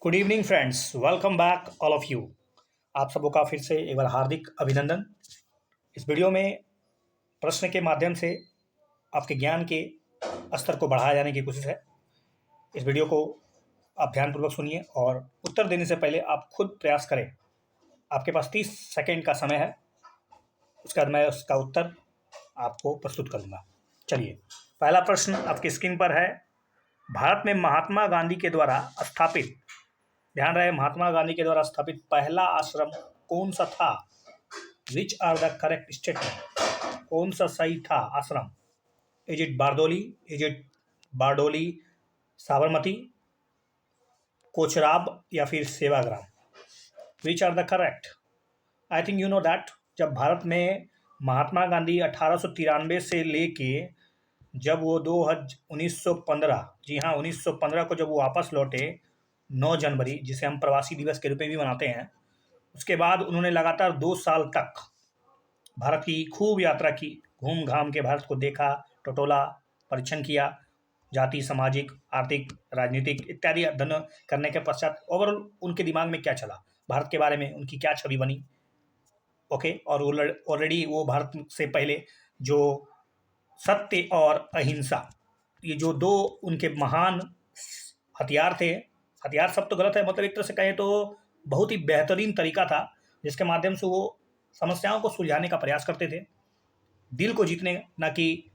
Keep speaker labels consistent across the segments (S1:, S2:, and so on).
S1: Good evening friends, welcome back all of you. आप सबों का फिर से एक बार हार्दिक अभिनंदन। इस वीडियो में प्रश्न के माध्यम से आपके ज्ञान के स्तर को बढ़ाया जाने की कोशिश है। इस वीडियो को आप ध्यानपूर्वक सुनिए और उत्तर देने से पहले आप खुद प्रयास करें। आपके पास 30 सेकेंड का समय है, उसके बाद मैं उसका उत्तर आपको प्रस्तुत करूँगा। चलिए, पहला प्रश्न आपकी स्क्रीन पर है। भारत में महात्मा गांधी के द्वारा स्थापित, ध्यान रहे, महात्मा गांधी के द्वारा स्थापित पहला आश्रम कौन सा था? Which are the correct statement? कौन सा सही था आश्रम? Is it Bardoli, is it Bardoli, Sabarmati, Kochrab या फिर Sevagram? Which are the correct? I think you know that जब भारत में महात्मा गांधी 1893 से लेके जब वो 1915, जी हाँ 1915 को जब वो वापस लौटे 9 जनवरी, जिसे हम प्रवासी दिवस के रूप में भी मनाते हैं, उसके बाद उन्होंने लगातार 2 साल तक भारत की खूब यात्रा की, घूम घाम के भारत को देखा, टटोला, परीक्षण किया, जाति, सामाजिक, आर्थिक, राजनीतिक इत्यादि अध्ययन करने के पश्चात ओवरऑल उनके दिमाग में क्या चला, भारत के बारे में उनकी क्या छवि बनी। ओके, और ऑलरेडी वो भारत से पहले जो सत्य और अहिंसा, ये जो दो उनके महान हथियार थे, हथियार सब तो गलत है, मतलब एक तरह से कहें तो बहुत ही बेहतरीन तरीका था जिसके माध्यम से वो समस्याओं को सुलझाने का प्रयास करते थे, दिल को जीतने, ना कि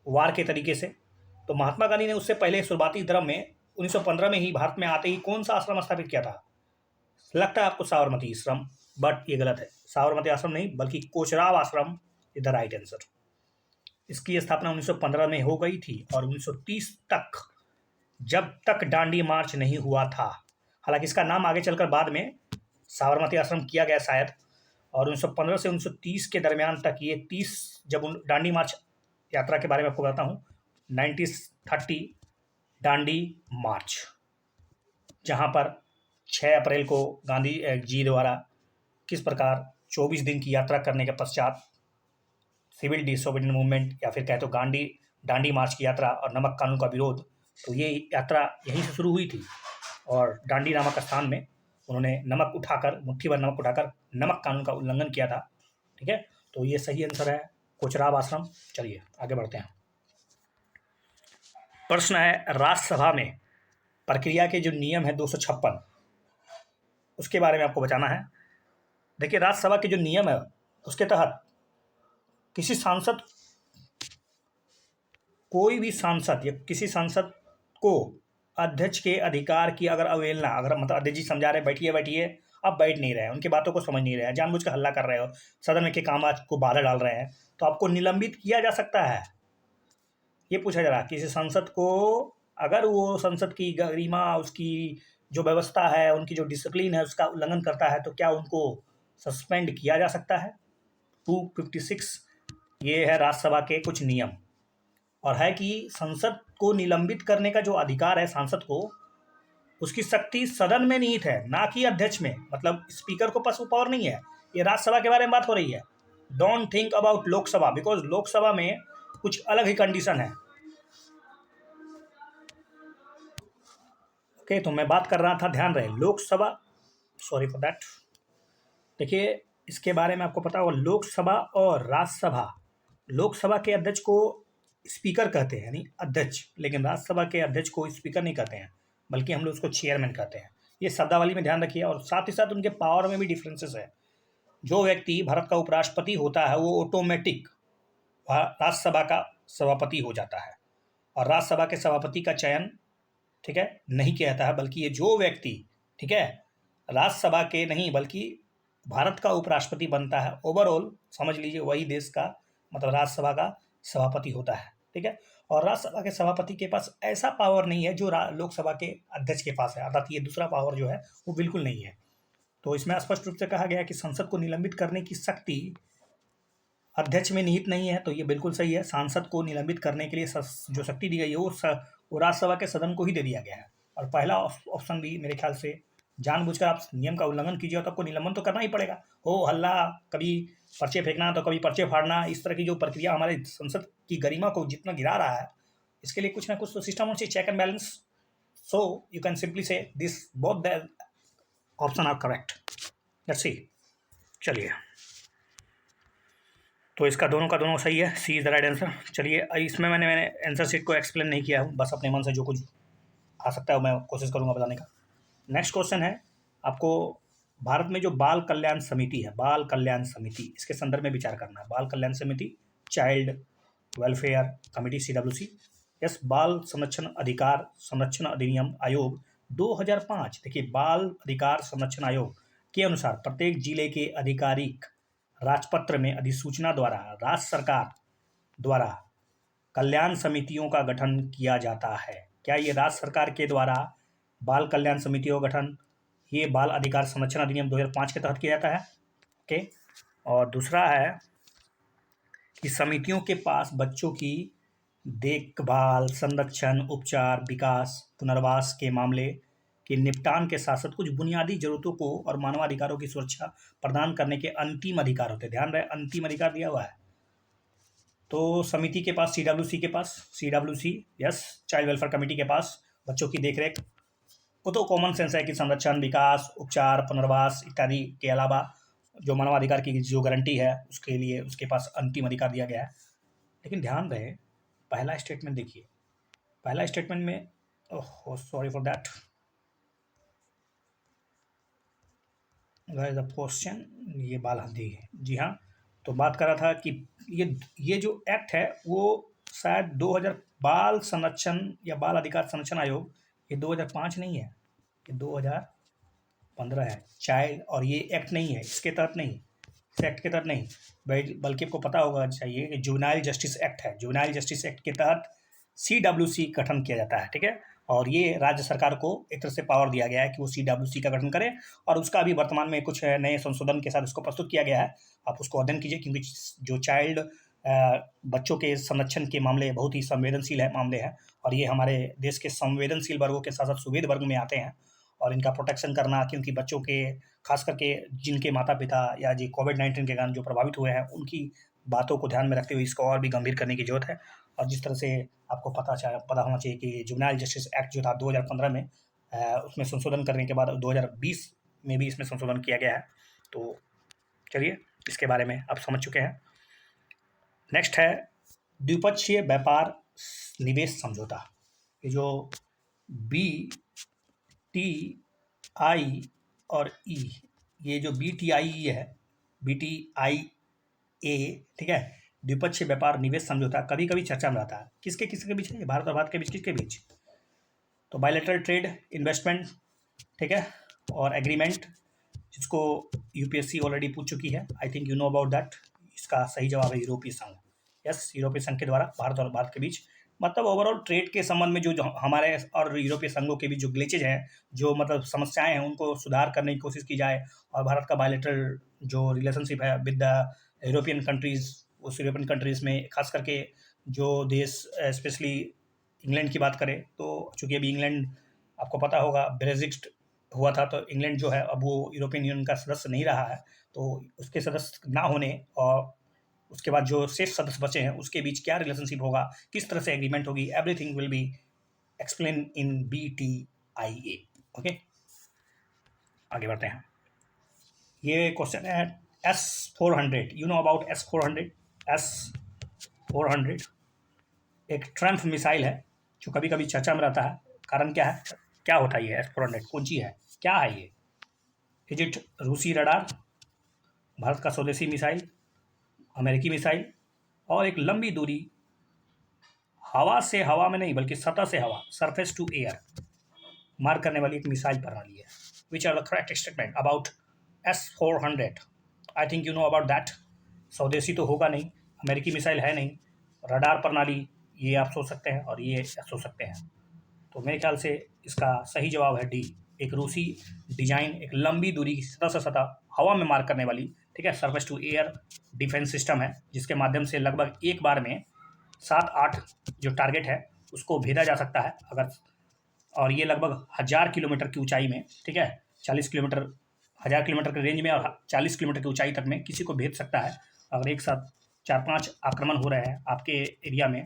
S1: वार के तरीके से। तो महात्मा गांधी ने उससे पहले शुरुआती दौर में 1915 में ही भारत में आते ही कौन सा आश्रम स्थापित किया था? लगता है आपको साबरमती आश्रम, बट ये गलत है। साबरमती आश्रम नहीं बल्कि कोचराब आश्रम इज द राइट आंसर। इसकी स्थापना 1915 में हो गई थी और 1930 तक, जब तक दांडी मार्च नहीं हुआ था, हालांकि इसका नाम आगे चलकर बाद में साबरमती आश्रम किया गया शायद, और 1915 से 1930 के दरमियान तक ये 30, जब दांडी मार्च यात्रा के बारे में आपको बताता हूँ, 1930 दांडी मार्च, जहाँ पर 6 अप्रैल को गांधी जी द्वारा किस प्रकार 24 दिन की यात्रा करने के पश्चात सिविल डिसोबीडियंट मूवमेंट या फिर कहे तो दांडी मार्च की यात्रा और नमक कानून का विरोध, तो ये यात्रा यहीं से शुरू हुई थी। और दांडी नामक स्थान में उन्होंने नमक उठाकर, मुट्ठी भर नमक उठाकर नमक कानून का उल्लंघन किया था। ठीक है, तो ये सही आंसर है कोचराब आश्रम। चलिए आगे बढ़ते हैं। प्रश्न है, राज्यसभा में प्रक्रिया के जो नियम है 256, उसके बारे में आपको बताना है। देखिए, राज्यसभा के जो नियम है उसके तहत किसी सांसद, कोई भी सांसद या किसी सांसद को अध्यक्ष के अधिकार की अगर अवहेलना, अगर मतलब अध्यक्ष जी समझा रहे बैठिए बैठिए, आप बैठ नहीं रहे हैं, उनकी बातों को समझ नहीं रहे हैं, जानबूझकर हल्ला कर रहे हो, सदन में के कामकाज को बाधा डाल रहे हैं, तो आपको निलंबित किया जा सकता है। ये पूछा जा रहा है, किसी सांसद को अगर वो संसद की गरिमा, उसकी जो व्यवस्था है, उनकी जो डिसिप्लिन है, उसका उल्लंघन करता है, तो क्या उनको सस्पेंड किया जा सकता है? 256 ये है राज्यसभा के कुछ नियम, और है कि संसद को निलंबित करने का जो अधिकार है सांसद को, उसकी शक्ति सदन में निहित है, ना कि अध्यक्ष में। मतलब स्पीकर को पास वो पावर नहीं है। ये राज्यसभा के बारे में बात हो रही है, don't think about Lok Sabha, because Lok Sabha में कुछ अलग ही कंडीशन है। ओके, तो मैं बात कर रहा था, ध्यान रहे, लोकसभा, सॉरी फॉर दैट। देखिए, इसके बारे में आपको पता होगा, लोकसभा और राज्यसभा, लोकसभा के अध्यक्ष को स्पीकर कहते हैं, यानी अध्यक्ष, लेकिन राज्यसभा के अध्यक्ष को स्पीकर नहीं कहते हैं, बल्कि हम लोग उसको चेयरमैन कहते हैं। ये शब्दावली में ध्यान रखिए, और साथ ही साथ उनके पावर में भी डिफरेंसेस है। जो व्यक्ति भारत का उपराष्ट्रपति होता है वो ऑटोमेटिक राज्यसभा का सभापति हो जाता है, और राज्यसभा के सभापति का चयन, ठीक है, नहीं किया जाता है, बल्कि ये जो व्यक्ति, ठीक है, राज्यसभा के नहीं बल्कि भारत का उपराष्ट्रपति बनता है, ओवरऑल समझ लीजिए वही देश का, मतलब राज्यसभा का सभापति होता है। ठीक है, और राज्यसभा के सभापति के पास ऐसा पावर नहीं है जो लोकसभा के अध्यक्ष के पास है, अर्थात ये दूसरा पावर जो है वो बिल्कुल नहीं है। तो इसमें स्पष्ट रूप से कहा गया कि संसद को निलंबित करने की शक्ति अध्यक्ष में निहित नहीं है, तो ये बिल्कुल सही है। सांसद को निलंबित करने के लिए जो शक्ति दी गई है वो राज्यसभा के सदन को ही दे दिया गया है। और पहला ऑप्शन भी मेरे ख्याल से, जानबूझकर आप नियम का उल्लंघन कीजिए तो आपको निलंबन तो करना ही पड़ेगा। हो हल्ला, कभी पर्चे फेंकना तो कभी पर्चे फाड़ना, इस तरह की जो प्रक्रिया हमारे संसद की गरिमा को जितना गिरा रहा है, इसके लिए कुछ ना कुछ तो सिस्टम होना चाहिए, check and balance. So you can simply say this both the option are correct. Let's see. चलिए, तो इसका दोनों का दोनों सही है, सी इज़ द राइट आंसर। चलिए, इसमें मैंने आंसर शीट को एक्सप्लेन नहीं किया हूँ, बस अपने मन से जो कुछ आ सकता है मैं कोशिश करूँगा बताने का। नेक्स्ट क्वेश्चन है आपको, भारत में जो बाल कल्याण समिति है, बाल कल्याण समिति, इसके संदर्भ में विचार करना है। बाल कल्याण समिति, child welfare committee, CWC। Yes, बाल संरक्षण अधिनियम आयोग 2005। देखिए, बाल अधिकार संरक्षण आयोग के अनुसार प्रत्येक जिले के आधिकारिक राजपत्र में अधिसूचना द्वारा राज्य सरकार द्वारा कल्याण समितियों का गठन किया जाता है। क्या ये राज्य सरकार के द्वारा बाल कल्याण समितियों का गठन ये बाल अधिकार संरक्षण अधिनियम 2005 के तहत किया जाता है? ओके। और दूसरा है कि समितियों के पास बच्चों की देखभाल, संरक्षण, उपचार, विकास, पुनर्वास के मामले के निपटान के साथ साथ कुछ बुनियादी जरूरतों को और मानवाधिकारों की सुरक्षा प्रदान करने के अंतिम अधिकार होते हैं। ध्यान रहे, अंतिम अधिकार दिया हुआ है। तो समिति के पास, CWC, yes, child welfare committee के पास बच्चों की देखरेख, वो तो कॉमन सेंस है कि संरक्षण, विकास, उपचार, पुनर्वास इत्यादि के अलावा जो मानवाधिकार की जो गारंटी है उसके लिए उसके पास अंतिम अधिकार दिया गया है। लेकिन ध्यान रहे, पहला स्टेटमेंट देखिए, पहला स्टेटमेंट में, oh sorry for that the question, ये बाल हल्दी है, जी हाँ। तो बात कर रहा था कि ये जो एक्ट है वो शायद 2000 बाल संरक्षण या बाल अधिकार संरक्षण आयोग, ये 2005 नहीं है, ये 2015 है चाइल्ड, और ये एक्ट नहीं है, इसके तहत नहीं, इस एक्ट के तहत नहीं, बल्कि आपको पता होगा चाहिए कि जुवेनाइल जस्टिस एक्ट है। जुवेनाइल जस्टिस एक्ट के तहत CWC गठन किया जाता है, ठीक है। और ये राज्य सरकार को एक तरह से पावर दिया गया है कि वो CWC का गठन करे, और उसका अभी वर्तमान में कुछ नए संशोधन के साथ उसको प्रस्तुत किया गया है। आप उसको अध्ययन कीजिए, क्योंकि जो चाइल्ड बच्चों के संरक्षण के मामले बहुत ही संवेदनशील है मामले हैं, और ये हमारे देश के संवेदनशील वर्गों के साथ साथ सुवेद वर्ग में आते हैं, और इनका प्रोटेक्शन करना, क्योंकि बच्चों के खास करके जिनके माता पिता या जी कोविड-19 के कारण जो प्रभावित हुए हैं उनकी बातों को ध्यान में रखते हुए इसको और भी गंभीर करने की जरूरत है। और जिस तरह से आपको पता होना चाहिए कि जुवेनाइल जस्टिस एक्ट जो था 2015 में, उसमें संशोधन करने के बाद 2020 में भी इसमें संशोधन किया गया है। तो चलिए, इसके बारे में आप समझ चुके हैं। नेक्स्ट है द्विपक्षीय व्यापार निवेश समझौता। ये जो BTI और E, ये जो BTIE है, BTIA, ठीक है, द्विपक्षीय व्यापार निवेश समझौता कभी कभी चर्चा में रहता है। किसके किसके बीच है? भारत और भारत के बीच, किसके बीच? तो बायलैटरल ट्रेड इन्वेस्टमेंट, ठीक है, और एग्रीमेंट, जिसको UPSC ऑलरेडी पूछ चुकी है, I think you know about that. इसका सही जवाब है यूरोपीय संघ। यस, यूरोपीय संघ के द्वारा भारत और भारत के बीच, मतलब ओवरऑल ट्रेड के संबंध में जो हमारे और यूरोपीय संघों के बीच जो ग्लिचेज हैं, जो मतलब समस्याएं हैं, उनको सुधार करने की कोशिश की जाए, और भारत का बायलैटरल जो रिलेशनशिप है विद द यूरोपियन कंट्रीज़, उस यूरोपियन कंट्रीज़ में खास करके जो देश, स्पेशली इंग्लैंड की बात करें, तो चूँकि अभी इंग्लैंड आपको पता होगा ब्रेक्जिट हुआ था, तो इंग्लैंड जो है अब वो यूरोपियन यूनियन का सदस्य नहीं रहा है, तो उसके सदस्य ना होने और उसके बाद जो शेष सदस्य बचे हैं उसके बीच क्या रिलेशनशिप होगा, किस तरह से एग्रीमेंट होगी, everything will be explain in BTIA। Okay, आगे बढ़ते हैं। ये क्वेश्चन है S-400, you know about S-400? S-400 एक ट्रम्प मिसाइल है जो कभी कभी चर्चा में रहता है। कारण क्या है, क्या होता है ये S-400, कौन सी है, क्या है ये? इज इट रूसी रडार, भारत का स्वदेशी मिसाइल, अमेरिकी मिसाइल, और एक लंबी दूरी हवा से हवा में नहीं बल्कि सतह से हवा, सरफेस टू एयर, मार करने वाली एक मिसाइल प्रणाली है। Which are the correct statement about S-400? I think you know about that. स्वदेशी तो होगा नहीं, अमेरिकी मिसाइल है नहीं, रडार प्रणाली ये आप सोच सकते हैं और ये सोच सकते हैं। तो मेरे ख्याल से इसका सही जवाब है D, एक रूसी डिजाइन, एक लंबी दूरी सतह से सतह हवा में मार करने वाली, ठीक है, surface to air defence system है, जिसके माध्यम से लगभग एक बार में 7-8 जो टारगेट है उसको भेजा जा सकता है अगर, और ये लगभग 1000 किलोमीटर की ऊंचाई में, ठीक है, 40 किलोमीटर, 1000 किलोमीटर के रेंज में और 40 किलोमीटर की ऊंचाई तक में किसी को भेज सकता है। अगर एक साथ 4-5 आक्रमण हो रहे हैं आपके एरिया में,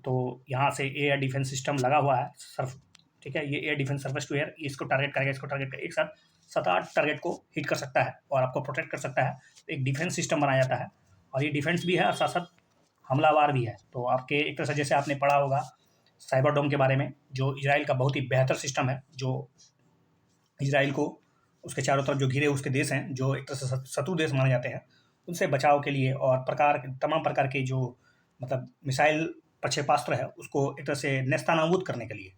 S1: तो यहाँ से एयर डिफेंस सिस्टम लगा हुआ है, ठीक है। ये air defence service to air इसको टारगेट करेगा, इसको टारगेट करेगा, एक साथ 7-8 टारगेट को हिट कर सकता है और आपको प्रोटेक्ट कर सकता है। एक डिफेंस सिस्टम बनाया जाता है और ये डिफेंस भी है और साथ साथ हमलावर भी है। तो आपके एक तरह से जैसे आपने पढ़ा होगा साइबर डोम के बारे में, जो इजराइल का बहुत ही बेहतर सिस्टम है, जो इजराइल को उसके चारों तरफ जो घिरे उसके देश हैं, जो एक तरह से शत्रु देश माने जाते हैं, उनसे बचाव के लिए और तमाम प्रकार के जो मतलब मिसाइल प्रक्षेपास्त्र है उसको एक तरह से नेस्तनाबूद करने के लिए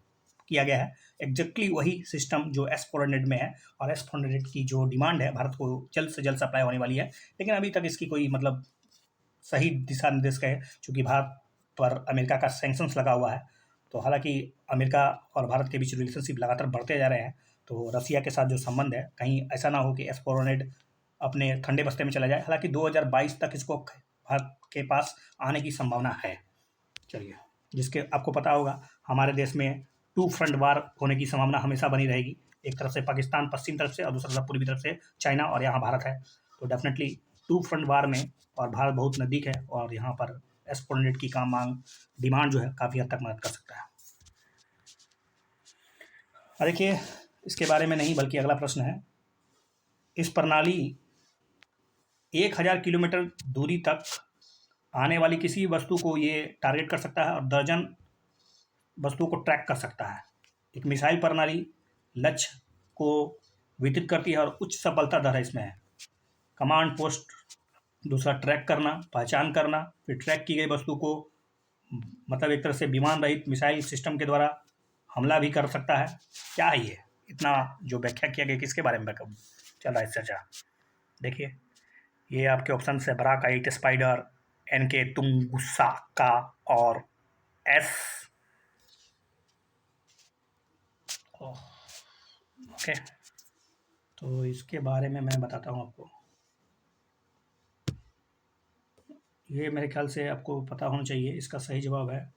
S1: किया गया है। एग्जैक्टली वही सिस्टम जो S-400 में है और S-400 की जो डिमांड है भारत को जल्द से जल्द सप्लाई होने वाली है, लेकिन अभी तक इसकी कोई मतलब सही दिशा निर्देश का है, चूँकि भारत पर अमेरिका का सैंक्शंस लगा हुआ है। तो हालांकि अमेरिका और भारत के बीच रिलेशनशिप लगातार बढ़ते जा रहे हैं, तो रसिया के साथ जो संबंध है कहीं ऐसा ना हो कि S-400 अपने ठंडे बस्ते में चला जाए। हालांकि 2022 तक इसको भारत के पास आने की संभावना है। चलिए, जिसके आपको पता होगा हमारे देश में टू फ्रंट वार होने की संभावना हमेशा बनी रहेगी। एक तरफ से पाकिस्तान पश्चिम तरफ से और दूसरी तरफ पूर्वी तरफ से चाइना और यहाँ भारत है। तो डेफिनेटली टू फ्रंट वार में और भारत बहुत नज़दीक है और यहाँ पर S-400 की काम मांग डिमांड जो है काफ़ी हद तक मदद कर सकता है। देखिए, इसके बारे में नहीं बल्कि अगला प्रश्न है, इस प्रणाली 1000 किलोमीटर दूरी तक आने वाली किसी वस्तु को ये टारगेट कर सकता है और दर्जन वस्तुओं को ट्रैक कर सकता है। एक मिसाइल प्रणाली लक्ष्य को वितरित करती है और उच्च सफलता दर इसमें है। कमांड पोस्ट, दूसरा ट्रैक करना, पहचान करना, फिर ट्रैक की गई वस्तु को मतलब एक तरह से विमान रहित मिसाइल सिस्टम के द्वारा हमला भी कर सकता है। क्या है ये इतना जो व्याख्या किया गया, किसके बारे में चल रहा है चर्चा? देखिए, ये आपके ऑप्शन है बराक 8 स्पाइडर, NK तुंगुसा का और S। ओके, तो इसके बारे में मैं बताता हूँ आपको। ये मेरे ख्याल से आपको पता होना चाहिए। इसका सही जवाब है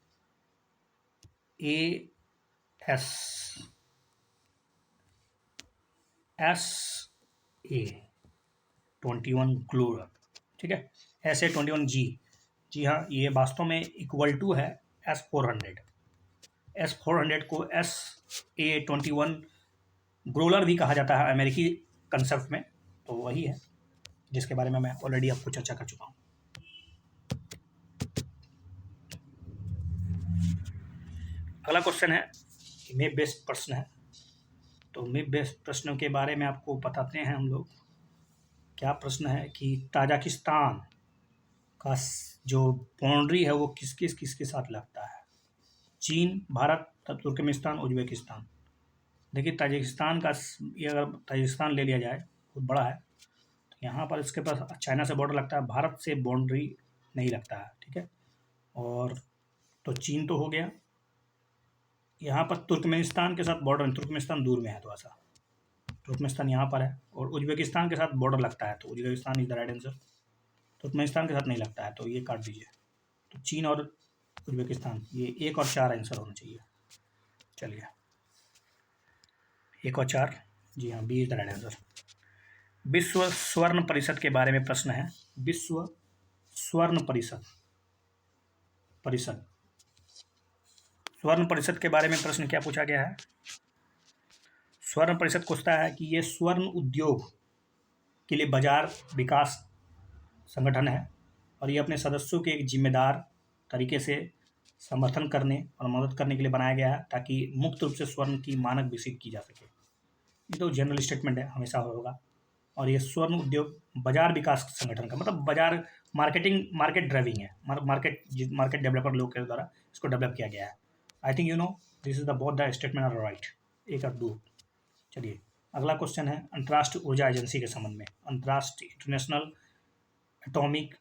S1: SA21 ग्लोरर, ठीक है, SA21G। जी हाँ, ये वास्तव में इक्वल टू है S-400 को SA21 ग्रोलर भी कहा जाता है अमेरिकी कंसेप्ट में। तो वही है जिसके बारे में मैं ऑलरेडी आपको चर्चा कर चुका हूँ। अगला क्वेश्चन है मैप बेस्ड प्रश्न है। तो मैप बेस्ड प्रश्नों के बारे में आपको बताते हैं हम लोग। क्या प्रश्न है कि ताजिकिस्तान का जो बाउंड्री है वो किसके साथ लगता है? चीन, भारत, तुर्कमेनिस्तान, उज्बेकिस्तान। देखिए, ताजिकिस्तान का ये अगर ताजिकिस्तान ले लिया जाए बहुत बड़ा है, तो यहाँ पर इसके पास चाइना से बॉर्डर लगता है, भारत से बाउंड्री नहीं लगता है, ठीक है। और तो चीन तो हो गया, यहाँ पर तुर्कमेनिस्तान के साथ बॉर्डर, तुर्कमेनिस्तान दूर में है थोड़ा सा, तुर्कमेनिस्तान यहाँ पर है और उज्बेकिस्तान के साथ बॉर्डर लगता है, तो Uzbekistan is the right answer. Turkmenistan के साथ नहीं लगता है, तो ये काट दीजिए। तो चीन और उज्बेकिस्तान, ये 1 और 4 आंसर होना चाहिए। चलिए, 1 और 4, जी हाँ, B is the right answer. विश्व स्वर्ण परिषद के बारे में प्रश्न है। विश्व स्वर्ण परिषद स्वर्ण परिषद के बारे में प्रश्न क्या पूछा गया है? स्वर्ण परिषद पूछता है कि ये स्वर्ण उद्योग के लिए बाजार विकास संगठन है और ये अपने सदस्यों के एक जिम्मेदार तरीके से समर्थन करने और मदद करने के लिए बनाया गया है ताकि मुक्त रूप से स्वर्ण की मानक विकसित की जा सके। ये तो जनरल स्टेटमेंट है, हमेशा होगा। और ये स्वर्ण उद्योग बाजार विकास संगठन का मतलब बाजार मार्केट ड्राइविंग है, मार्केट डेवलपर लोग के द्वारा इसको डेवलप किया गया है। I think you know this is the both the statement are right, 1 और 2। चलिए, अगला क्वेश्चन है अंतर्राष्ट्रीय ऊर्जा एजेंसी के संबंध में। अंतर्राष्ट्रीय international atomic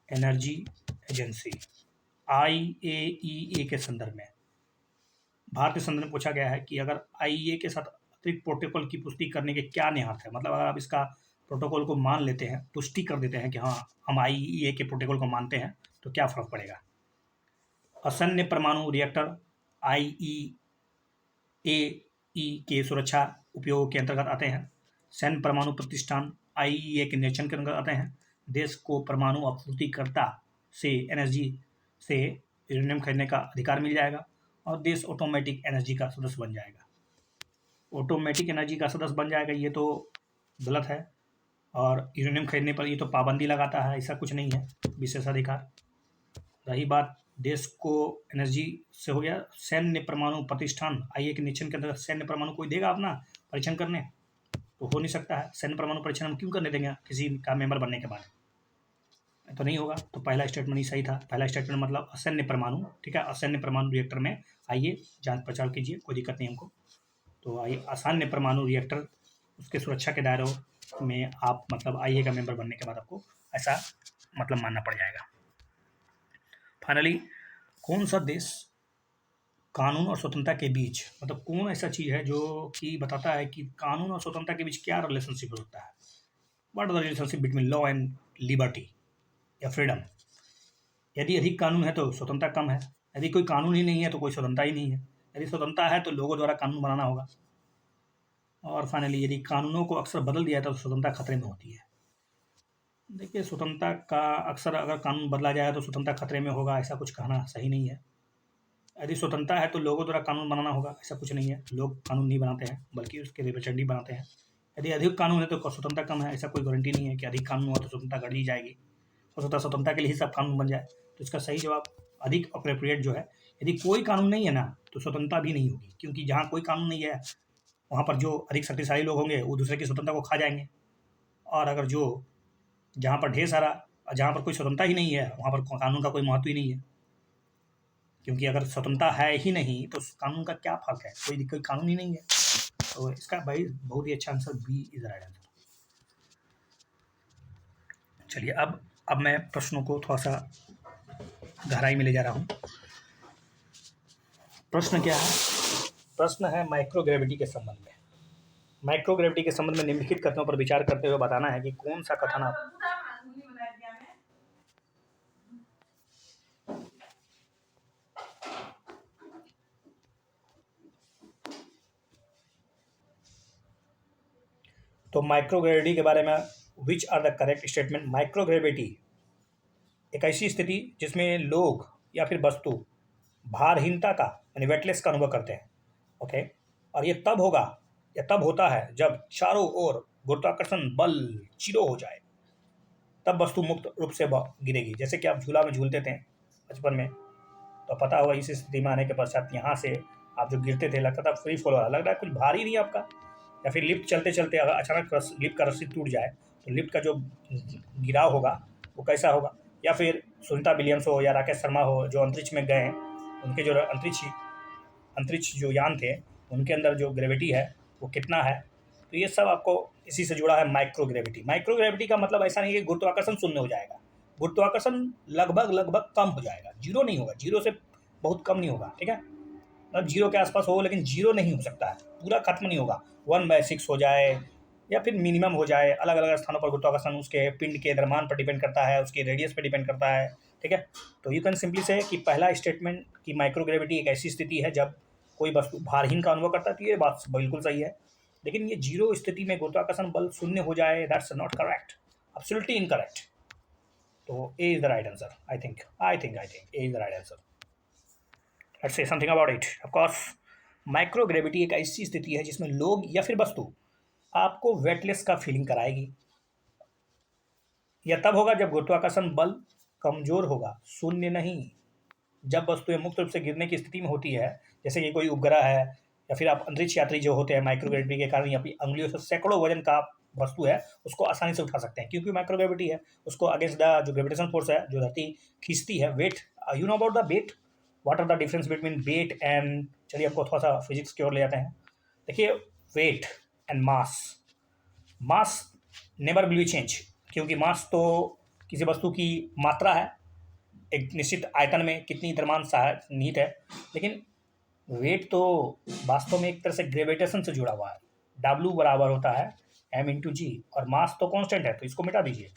S1: energy agency IAEA के संदर्भ में, भारत के संदर्भ में पूछा गया है कि अगर IAEA के साथ अतिरिक्त प्रोटोकॉल की पुष्टि करने के क्या निहितार्थ है। मतलब अगर आप इसका प्रोटोकॉल को मान लेते हैं, पुष्टि कर देते हैं कि हाँ हम IAEA के प्रोटोकॉल को मानते हैं, तो क्या फ़र्क पड़ेगा? असैन्य परमाणु रिएक्टर IAEA के सुरक्षा उपयोग के अंतर्गत आते हैं। सैन्य परमाणु प्रतिष्ठान IAEA के निरीक्षण के अंतर्गत आते हैं। देश को परमाणु आपूर्तिकर्ता से एनर्जी से यूरेनियम खरीदने का अधिकार मिल जाएगा और देश ऑटोमेटिक एनर्जी का सदस्य बन जाएगा। ऑटोमेटिक एनर्जी का सदस्य बन जाएगा, ये तो गलत है। और यूरेनियम खरीदने पर ये तो पाबंदी लगाता है, ऐसा कुछ नहीं है विशेषाधिकार। रही बात देश को एनर्जी से हो गया, सैन्य परमाणु प्रतिष्ठान आईए के निरीक्षण के अंदर सैन्य परमाणु कोई देगा अपना परीक्षण करने? तो हो नहीं सकता है। सैन्य परमाणु परीक्षण हम क्यों करने देंगे किसी का मेंबर बनने के बाद? तो नहीं होगा। तो पहला स्टेटमेंट ही सही था। पहला स्टेटमेंट मतलब असैन्य परमाणु, ठीक है, असैन्य परमाणु रिएक्टर में आइए जांच पड़ताल कीजिए, कोई दिक्कत नहीं हमको। तो आइए असैन्य परमाणु रिएक्टर उसके सुरक्षा के दायरों में आप मतलब आईए का मेंबर बनने के बाद आपको ऐसा मतलब मानना पड़ जाएगा। फाइनली, कौन सा देश कानून और स्वतंत्रता के बीच मतलब कौन ऐसा चीज़ है जो कि बताता है कि कानून और स्वतंत्रता के बीच क्या रिलेशनशिप होता है? What are the relationship between law and liberty या फ्रीडम? यदि अधिक कानून है तो स्वतंत्रता कम है, यदि कोई कानून ही नहीं है तो कोई स्वतंत्रता ही नहीं है, यदि स्वतंत्रता है तो लोगों द्वारा कानून बनाना होगा, और फाइनली यदि कानूनों को अक्सर बदल दिया तो स्वतंत्रता खतरे में होती है। देखिए, स्वतंत्रता का अक्सर अगर कानून बदला जाए तो स्वतंत्रता खतरे में होगा, ऐसा कुछ कहना सही नहीं है। यदि स्वतंत्रता है तो लोगों द्वारा कानून बनाना होगा, ऐसा कुछ नहीं है। लोग कानून नहीं बनाते हैं बल्कि उसके रिप्रेजेंटेटिव बनाते हैं। यदि अधिक कानून है तो स्वतंत्रता कम है, ऐसा कोई गारंटी नहीं है कि अधिक कानून हुआ तो स्वतंत्रता घट ही जाएगी। हो सकता है स्वतंत्रता के लिए ही सब कानून बन जाए। तो इसका सही जवाब अधिक अप्रोप्रिएट जो है, यदि कोई कानून नहीं है ना तो स्वतंत्रता भी नहीं होगी, क्योंकि जहाँ कोई कानून नहीं है वहाँ पर जो अधिक शक्तिशाली लोग होंगे वो दूसरे की स्वतंत्रता को खा जाएंगे। और अगर जो जहाँ पर ढेर सारा, जहाँ पर कोई स्वतंत्रता ही नहीं है वहाँ पर कानून का कोई महत्व ही नहीं है, क्योंकि अगर स्वतंत्रता है ही नहीं तो कानून का क्या फर्क है? कोई कानून ही नहीं है। तो इसका भाई बहुत ही अच्छा answer B is right answer. चलिए, अब मैं प्रश्नों को थोड़ा सा गहराई में ले जा रहा हूँ। प्रश्न क्या है? प्रश्न है माइक्रोग्रेविटी के संबंध में। माइक्रोग्रेविटी के संबंध में निम्नलिखित कथनों पर विचार करते हुए बताना है कि कौन सा कथन आप तो माइक्रोग्रेविटी के बारे में which are the correct statement? Microgravity एक ऐसी स्थिति जिसमें लोग या फिर वस्तु भारहीनता का यानी वेटलेस का अनुभव करते हैं। ओके, और ये तब होगा या तब होता है जब चारों ओर गुरुत्वाकर्षण बल 0 हो जाए, तब वस्तु मुक्त रूप से गिरेगी। जैसे कि आप झूला में झूलते थे बचपन में, तो पता होगा इस स्थिति में आने के पश्चात यहाँ से आप जो गिरते थे लगता था फ्री फॉल वाला, लग रहा है कुछ भारी नहीं आपका। या फिर लिफ्ट चलते चलते अगर अचानक लिफ्ट का रस्सी टूट जाए तो लिफ्ट का जो गिराव होगा वो कैसा होगा? या फिर सुनीता विलियम्स हो या राकेश शर्मा हो जो अंतरिक्ष में गए, उनके जो अंतरिक्ष जो यान थे उनके अंदर जो ग्रेविटी है वो कितना है? तो ये सब आपको इसी से जुड़ा है माइक्रोग्रेविटी। माइक्रोग्रेविटी का मतलब ऐसा नहीं है कि गुरुत्वाकर्षण शून्य हो जाएगा, गुरुत्वाकर्षण लगभग कम हो जाएगा, जीरो नहीं होगा, जीरो से बहुत कम नहीं होगा, ठीक है, मतलब जीरो के आसपास हो लेकिन जीरो नहीं हो सकता है, पूरा खत्म नहीं होगा। 1/6 हो जाए या फिर मिनिमम हो जाए, अलग अलग स्थानों पर गुरुत्वाकर्षण उसके पिंड के द्रव्यमान पर डिपेंड करता है, उसके रेडियस पर डिपेंड करता है, ठीक है। तो यू कैन सिंपली से कि पहला स्टेटमेंट कि माइक्रोग्रेविटी एक ऐसी स्थिति है जब कोई वस्तु भारहीन का अनुभव करता है, तो ये बात बिल्कुल सही है। लेकिन ये जीरो स्थिति में गुरुत्वाकर्षण बल शून्य हो जाए, that's not correct, absolutely incorrect. तो A is the right answer. I think A is the right answer. Let's say something about it. Of course microgravity एक ऐसी स्थिति है जिसमें लोग या फिर वस्तु आपको वेटलेस का फीलिंग कराएगी। यह तब होगा जब गुरुत्वाकर्षण बल कमजोर होगा, शून्य नहीं। जब वस्तुएं मुक्त रूप से गिरने की स्थिति में होती है, जैसे कि कोई उपग्रह है या फिर आप अंतरिक्ष यात्री जो होते हैं, माइक्रोग्रेविटी के कारण अपनी अंगुलियों से सैकड़ों वजन का वस्तु है उसको आसानी से उठा सकते हैं, क्योंकि माइक्रोग्रेविटी है, उसको अगेंस्ट द जो ग्रेविटेशन फोर्स है जो धरती खींचती है, weight. You know about the weight, what are the difference between weight and, चलिए आपको थोड़ा सा फिजिक्स की ओर ले जाते हैं। देखिए, weight and mass, mass never will be change, क्योंकि मास तो किसी वस्तु की मात्रा है एक निश्चित आयतन में कितनी द्रव्यमान निहित है, लेकिन वेट तो वास्तव में एक तरह से ग्रेविटेशन से जुड़ा हुआ है। W बराबर होता है m/g, और मास तो कांस्टेंट है, तो इसको मिटा दीजिए,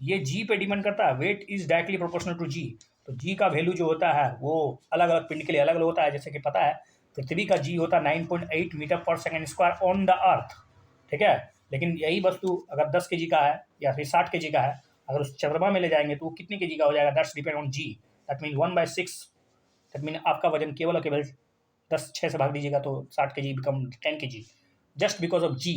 S1: ये g पे डिपेंड करता है। Weight is directly proportional to g, तो g का वैल्यू जो होता है वो अलग अलग पिंड के लिए अलग अलग होता है। जैसे कि पता है पृथ्वी का g होता है 9.8 मीटर पर second square on the earth, ठीक है, लेकिन यही वस्तु अगर 10 kg का है या फिर 60 kg का है, अगर उस चंद्रमा में ले जाएंगे तो वो कितने kg का हो जाएगा? That's depend on g, that mean 1/6, that mean आपका वजन केवल और केवल 6 से भाग दीजिएगा तो 60 kg become 10 kg, just because of g.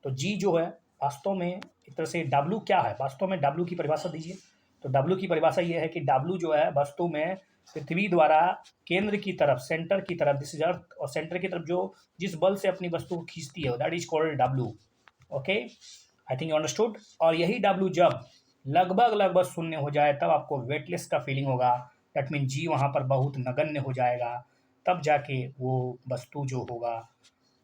S1: तो जी जो है वास्तव में एक तरह से डब्ल्यू क्या है, वास्तव में डब्ल्यू की परिभाषा दीजिए। तो डब्ल्यू की परिभाषा ये है कि डब्ल्यू जो है वस्तु में पृथ्वी द्वारा केंद्र की तरफ, सेंटर की तरफ, दिस इज अर्थ, और सेंटर की तरफ जो जिस बल से अपनी वस्तु को खींचती है that is called W. Okay, I think you understood. और यही डब्ल्यू जब लगभग शून्य हो जाए तब आपको वेटलेस का फीलिंग होगा, दैट मीन जी वहाँ पर बहुत नगण्य हो जाएगा, तब जाके वो वस्तु जो होगा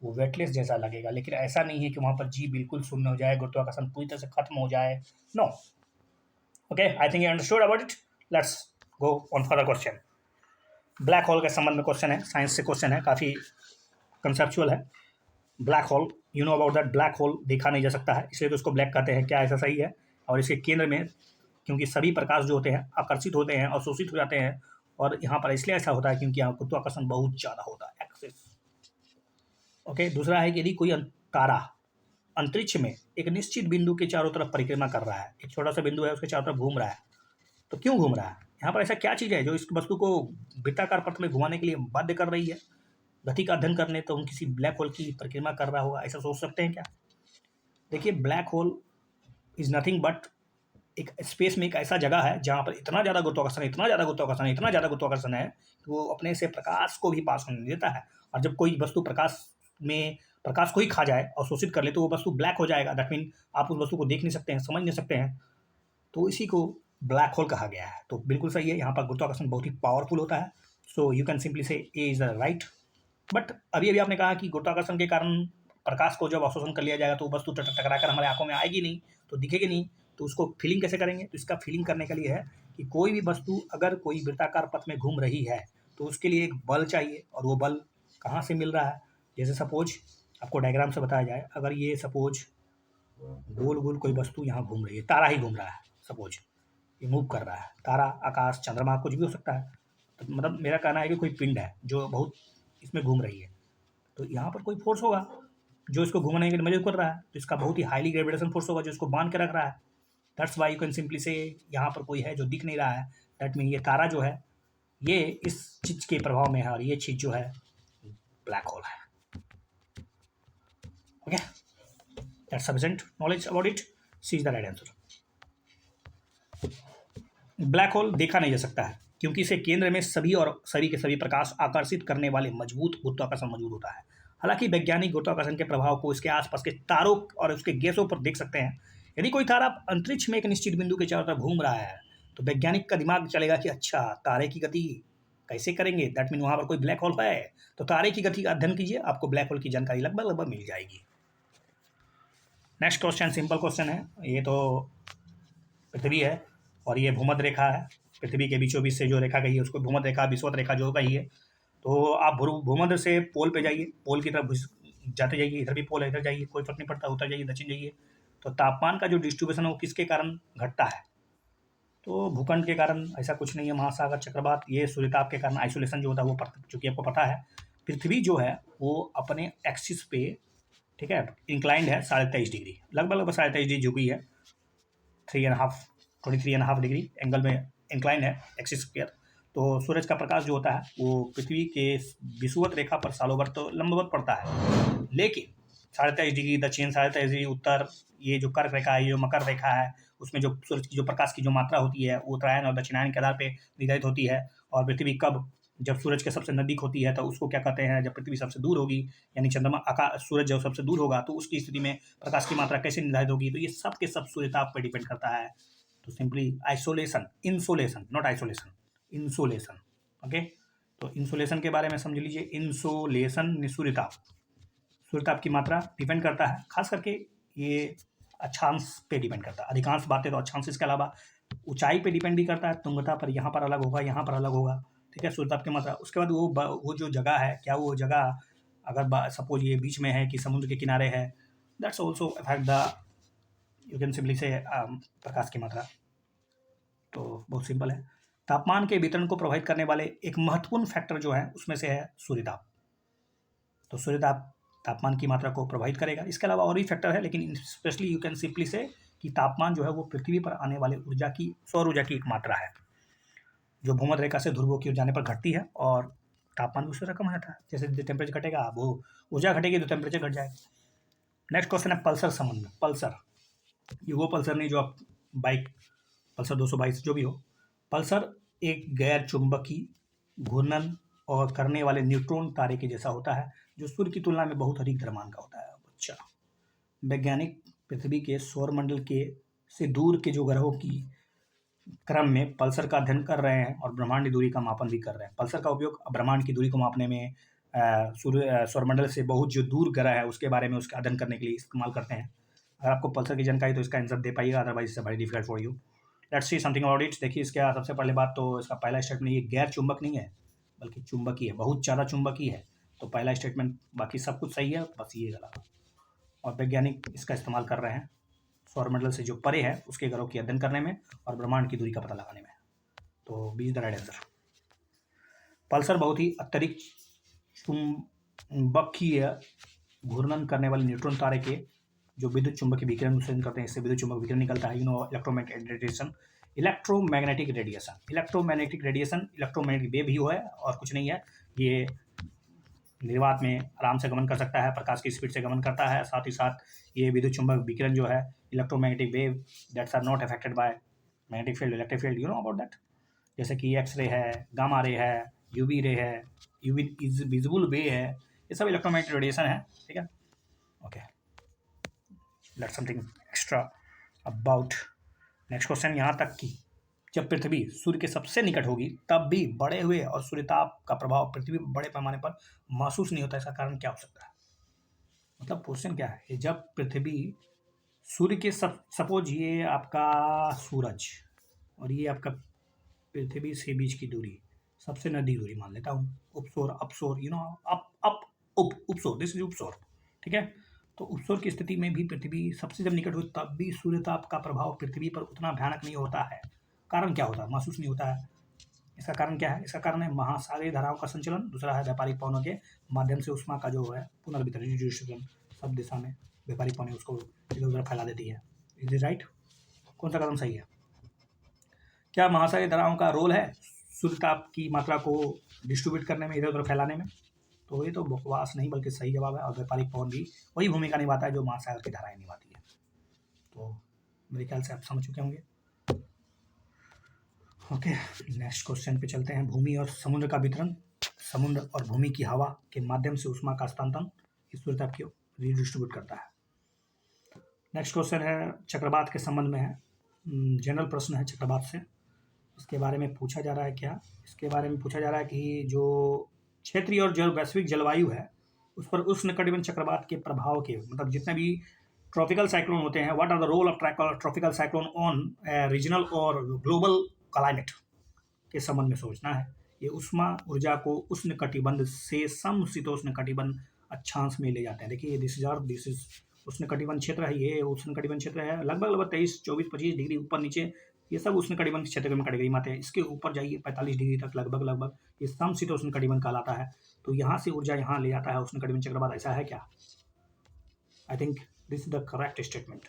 S1: वो वेटलेस जैसा लगेगा। लेकिन ऐसा नहीं है कि वहाँ पर जी बिल्कुल शून्य हो जाए, गुरुत्वाकर्षण पूरी तरह से खत्म हो जाए, no. Okay, I think you understood about it. Let's go on further question. Black hole के संबंध में क्वेश्चन है, साइंस से क्वेश्चन है, काफ़ी कंसेप्चुअल है। Black whole, you know about that, black hole देखा नहीं जा सकता है इसलिए तो उसको ब्लैक कहते हैं, क्या ऐसा सही है? और इसके केंद्र में, क्योंकि सभी प्रकाश जो होते हैं आकर्षित होते हैं, अवशोषित हो जाते हैं, और यहाँ पर इसलिए ऐसा होता है क्योंकि यहाँ गुरुत्वाकर्षण बहुत ज़्यादा होता है, एक्सेस। ओके, दूसरा है कि यदि कोई तारा अंतरिक्ष में एक निश्चित बिंदु के चारों तरफ परिक्रमा कर रहा है, एक छोटा सा बिंदु है उसके चारों तरफ घूम रहा है, तो क्यों घूम रहा है? यहाँ पर ऐसा क्या चीज़ है जो इस वस्तु को वृत्ताकार पथ में घुमाने के लिए बाध्य कर रही है गति का अध्ययन करने? तो हम किसी ब्लैक होल की परिक्रमा कर रहा होगा, ऐसा सोच सकते हैं क्या? देखिए, black hole is nothing but एक स्पेस में एक ऐसा जगह है जहाँ पर इतना ज़्यादा गुरुत्वाकर्षण, इतना ज़्यादा गुरुत्वाकर्षण, इतना ज़्यादा गुरुत्वाकर्षण है कि वो अपने से प्रकाश को भी पास होने देता है। और जब कोई वस्तु प्रकाश को ही खा जाए और शोषित कर ले तो वो वस्तु ब्लैक हो जाएगा, दैट मीन आप उस वस्तु को देख नहीं सकते हैं, समझ नहीं सकते हैं, तो इसी को ब्लैक होल कहा गया है। तो बिल्कुल सही है, यहाँ पर गुरुत्वाकर्षण बहुत ही पावरफुल होता है। सो यू कैन सिंपली से ए इज द राइट। बट अभी अभी आपने कहा कि गुरुत्वाकर्षण के कारण प्रकाश को जब अवशोषण कर लिया जाएगा तो वस्तु टकरा कर हमारे आंखों में आएगी नहीं, तो दिखेगी नहीं, तो उसको फीलिंग कैसे करेंगे? तो इसका फीलिंग करने के लिए है कि कोई भी वस्तु अगर कोई वृत्ताकार पथ में घूम रही है तो उसके लिए एक बल चाहिए, और वो बल कहाँ से मिल रहा है? जैसे सपोज आपको डायग्राम से बताया जाए, अगर ये सपोज गोल गोल कोई वस्तु यहाँ घूम रही है, तारा ही घूम रहा है, सपोज ये मूव कर रहा है, तारा, आकाश, चंद्रमा, कुछ भी हो सकता है। तो मतलब मेरा कहना है कि कोई पिंड है जो बहुत इसमें घूम रही है, तो यहाँ पर कोई फोर्स होगा जो इसको घूमने के लिए मदद कर रहा है, तो इसका बहुत ही हाईली ग्रेविटेशन फोर्स होगा जो इसको बांध के रख रहा है। That's why you can simply से यहाँ पर कोई है जो दिख नहीं रहा है, दैट मीन ये तारा जो है ये इस चीज़ के प्रभाव में है, और ये चीज़ जो है ब्लैक होल है। Okay, that's sufficient knowledge about it, C is the right answer. Black hole देखा नहीं जा सकता है क्योंकि इसे केंद्र में सभी और सभी के सभी प्रकाश आकर्षित करने वाले मजबूत गुरुत्वाकर्षण मौजूद होता है। हालांकि वैज्ञानिक गुरुत्वाकर्षण के प्रभाव को इसके आसपास के तारों और उसके गैसों पर देख सकते हैं। यदि कोई तारा अंतरिक्ष में एक निश्चित बिंदु के चारों तरफ घूम रहा है तो वैज्ञानिक का दिमाग चलेगा कि अच्छा, तारे की गति कैसे करेंगे, दैट मीन वहाँ पर कोई ब्लैक होल है, तो तारे की गति का अध्ययन कीजिए, आपको ब्लैक होल की जानकारी लगभग मिल जाएगी। नेक्स्ट क्वेश्चन सिंपल क्वेश्चन है, ये तो पृथ्वी है और ये भूमध्य रेखा है, पृथ्वी के बीचों बीच से जो रेखा गई है उसको भूमध्य रेखा, विषुवत रेखा जो कही है। तो आप भूमध्य से पोल पे जाइए, पोल की तरफ जाते जाइए, इधर भी पोल है, इधर जाइए, कोई फर्क नहीं पड़ता, उत्तर जाइए, दक्षिण जाइए। तो तापमान का जो डिस्ट्रीब्यूशन है वो किसके कारण घटता है? तो भूखंड के कारण ऐसा कुछ नहीं है, महासागर, चक्रवात, ये सूर्यताप के कारण आइसोलेशन जो होता है वो चूँकि आपको पता है। पृथ्वी जो है वो अपने एक्सिस पे, ठीक है, इंक्लाइंड है 23.5 डिग्री, लगभग 23.5 डिग्री झुकी है, 23.5 डिग्री एंगल में इंक्लाइन है एक्सिस स्क्वायर। तो सूरज का प्रकाश जो होता है वो पृथ्वी के विषुवत रेखा पर सालों भर तो लंबवत पड़ता है, लेकिन 23.5 डिग्री दक्षिण, 23.5 डिग्री उत्तर, ये जो कर्क रेखा है, ये जो मकर रेखा है, उसमें जो सूरज की जो प्रकाश की जो मात्रा होती है वो उत्तरायण और दक्षिणायन के आधार पर निर्धारित होती है। और पृथ्वी कब, जब सूरज के सबसे नज़दीक होती है तो उसको क्या कहते हैं, जब पृथ्वी सबसे दूर होगी, यानी सूरज जब सबसे दूर होगा तो उसकी स्थिति में प्रकाश की मात्रा कैसे निर्धारित होगी? तो ये सब के सब सूर्यताप पर डिपेंड करता है। तो simply isolation, insolation, not isolation, insolation. Okay, तो इंसोलेशन के बारे में समझ लीजिए। इंसोलेशन, सूर्यताप की मात्रा डिपेंड करता है, खास करके ये अक्षांश पे डिपेंड करता है। अधिकांश बातें तो अक्षांश, इसके अलावा ऊंचाई पे डिपेंड भी करता है, तुंगता पर यहाँ पर अलग होगा, यहाँ पर अलग होगा, ठीक है, सूर्यताप की मात्रा। उसके बाद वो जो जगह है, क्या वो जगह अगर सपोज ये बीच में है कि समुद्र के किनारे है, that's also affect the, you can simply से, प्रकाश की मात्रा। तो बहुत सिंपल है। तापमान के वितरण को प्रभावित करने वाले एक महत्वपूर्ण फैक्टर जो है उसमें से है सूर्यताप। तो सूर्यताप तापमान की मात्रा को प्रभावित करेगा। इसके अलावा और भी फैक्टर है, लेकिन स्पेशली यू कैन सिंपली से कि तापमान जो है वो पृथ्वी पर आने वाले ऊर्जा की, सौर ऊर्जा की एक मात्रा है। जो भूमध्य रेखा से ध्रुवों की ओर जाने पर घटती है और तापमान भी उससे कम हो जाता है। जैसे टेम्परेचर घटेगा वो ऊर्जा घटेगी तो टेम्परेचर घट जाएगा। नेक्स्ट क्वेश्चन है पल्सर संबंध में। पल्सर, ये वो पल्सर नहीं जो आप बाइक पल्सर 222 जो भी हो। पल्सर एक गैर चुंबकीय घूर्णन और करने वाले न्यूट्रॉन तारे के जैसा होता है जो सूर्य की तुलना में बहुत अधिक द्रव्यमान का होता है। अच्छा, वैज्ञानिक पृथ्वी के सौरमंडल के से दूर के जो ग्रहों की क्रम में पल्सर का अध्ययन कर रहे हैं और ब्रह्मांड दूरी का मापन भी कर रहे हैं। पल्सर का उपयोग ब्रह्मांड की दूरी को मापने में सौरमंडल से बहुत जो दूर ग्रह है उसके बारे में उसका अध्ययन करने के लिए इस्तेमाल करते हैं। अगर आपको पल्सर की जानकारी तो इसका आंसर दे पाइएगा, otherwise it's very difficult for you. Let's see something about it. देखिए इसका सबसे पहले बात तो इसका पहला स्टेटमेंट ये गैर चुंबक नहीं है बल्कि चुंबकीय है, बहुत ज़्यादा चुंबकीय है। तो पहला स्टेटमेंट, बाकी सब कुछ सही है, बस ये गलत है। और वैज्ञानिक इसका इस्तेमाल कर रहे हैं सौरमंडल से जो परे है उसके ग्रहों की अध्ययन करने में और ब्रह्मांड की दूरी का पता लगाने में। तो B is the right answer. Pulsar बहुत ही अतिरिक्त चुंबकीय घूर्णन करने वाले न्यूट्रॉन तारे के जो विद्युत चुंबकीय विकिरण उत्सर्जन करते हैं, इससे विद्युत चुंबक विकिरण निकलता है। Electromagnetic radiation, electromagnetic radiation, electromagnetic radiation, electromagnetic wave ही है और कुछ नहीं है। ये निर्वात में आराम से गमन कर सकता है, प्रकाश की स्पीड से गमन करता है। साथ ही साथ ये विद्युत चुंबक विकिरण जो है electromagnetic wave that's are not affected by magnetic field, electric field, you know about that. जैसे कि एक्स रे है, गामा रे है, यूवी रे है, यूवी इज विजिबल वे है, ये सब इलेक्ट्रोमैग्नेटिक रेडिएशन है। ठीक है, okay, let's something extra about next question. यहाँ तक कि जब पृथ्वी सूर्य के सबसे निकट होगी तब भी बढ़े हुए और सूर्यताप का प्रभाव पृथ्वी पर बड़े पैमाने पर महसूस नहीं होता। इसका कारण क्या हो सकता है? मतलब क्वेश्चन क्या है, जब पृथ्वी सूर्य के सपोज ये आपका सूरज और ये आपका पृथ्वी से बीच की दूरी, सबसे नदी दूरी मान लेता हूँ, उपसौर अपसौर, यू नो अप उपसौर, दिस इज उपसौर। ठीक है, तो उपसौर की स्थिति में भी पृथ्वी सबसे जब निकट हुई तब भी सूर्यताप का प्रभाव पृथ्वी पर उतना भयानक नहीं होता है। कारण क्या होता है? महसूस नहीं होता है। इसका कारण क्या है? इसका कारण है महासागरीय धाराओं का संचलन, दूसरा है व्यापारिक पवनों के माध्यम से उष्मा का जो है पुनर्वितरण, डिस्ट्रीब्यूशन, सब दिशा में व्यापारिक पवनें उसको इधर उधर फैला देती है। Is it right? कौन सा कदम सही है? क्या महासागरीय धाराओं का रोल है सूर्यताप की मात्रा को डिस्ट्रीब्यूट करने में, इधर उधर फैलाने में? तो ये तो बकवास नहीं बल्कि सही जवाब है। और व्यापारिक पवन भी वही भूमिका निभाता है जो महासागर की धाराएं निभाती है। तो मेरे ख्याल से आप समझ चुके होंगे। ओके, नेक्स्ट क्वेश्चन पे चलते हैं। भूमि और समुद्र का वितरण, समुद्र और भूमि की हवा के माध्यम से उष्मा का हस्तांतरण इस सूर्यताप को रिडिस्ट्रीब्यूट करता है। नेक्स्ट क्वेश्चन है चक्रवात के संबंध में है, जनरल प्रश्न है चक्रवात से। इसके बारे में पूछा जा रहा है क्या? इसके बारे में पूछा जा रहा है कि जो क्षेत्रीय और जो वैश्विक जलवायु है उस पर उष्णकटिबंध चक्रवात के प्रभाव के, मतलब जितने भी ट्रॉपिकल साइक्लोन होते हैं, what are the role of tropical cyclone on regional और ग्लोबल क्लाइमेट के संबंध में सोचना है। ये उष्मा ऊर्जा को उष्णकटिबंध से समशीतोष्ण कटिबंध अक्षांश में ले जाते हैं। देखिए दिस इज उष्णकटिबंध क्षेत्र है, ये उष्णकटिबंध क्षेत्र है, लगभग 23, 24, 25 डिग्री ऊपर नीचे ये सब उष्णकटिबंध क्षेत्र में कैटेगरी में आते हैं। इसके ऊपर जाइए 45 डिग्री तक लगभग ये समशीतोष्ण कटिबंध कहलाता है। तो यहाँ से ऊर्जा यहाँ ले जाता है उष्णकटिबंध चक्रवात। ऐसा है क्या? आई think this is the correct statement.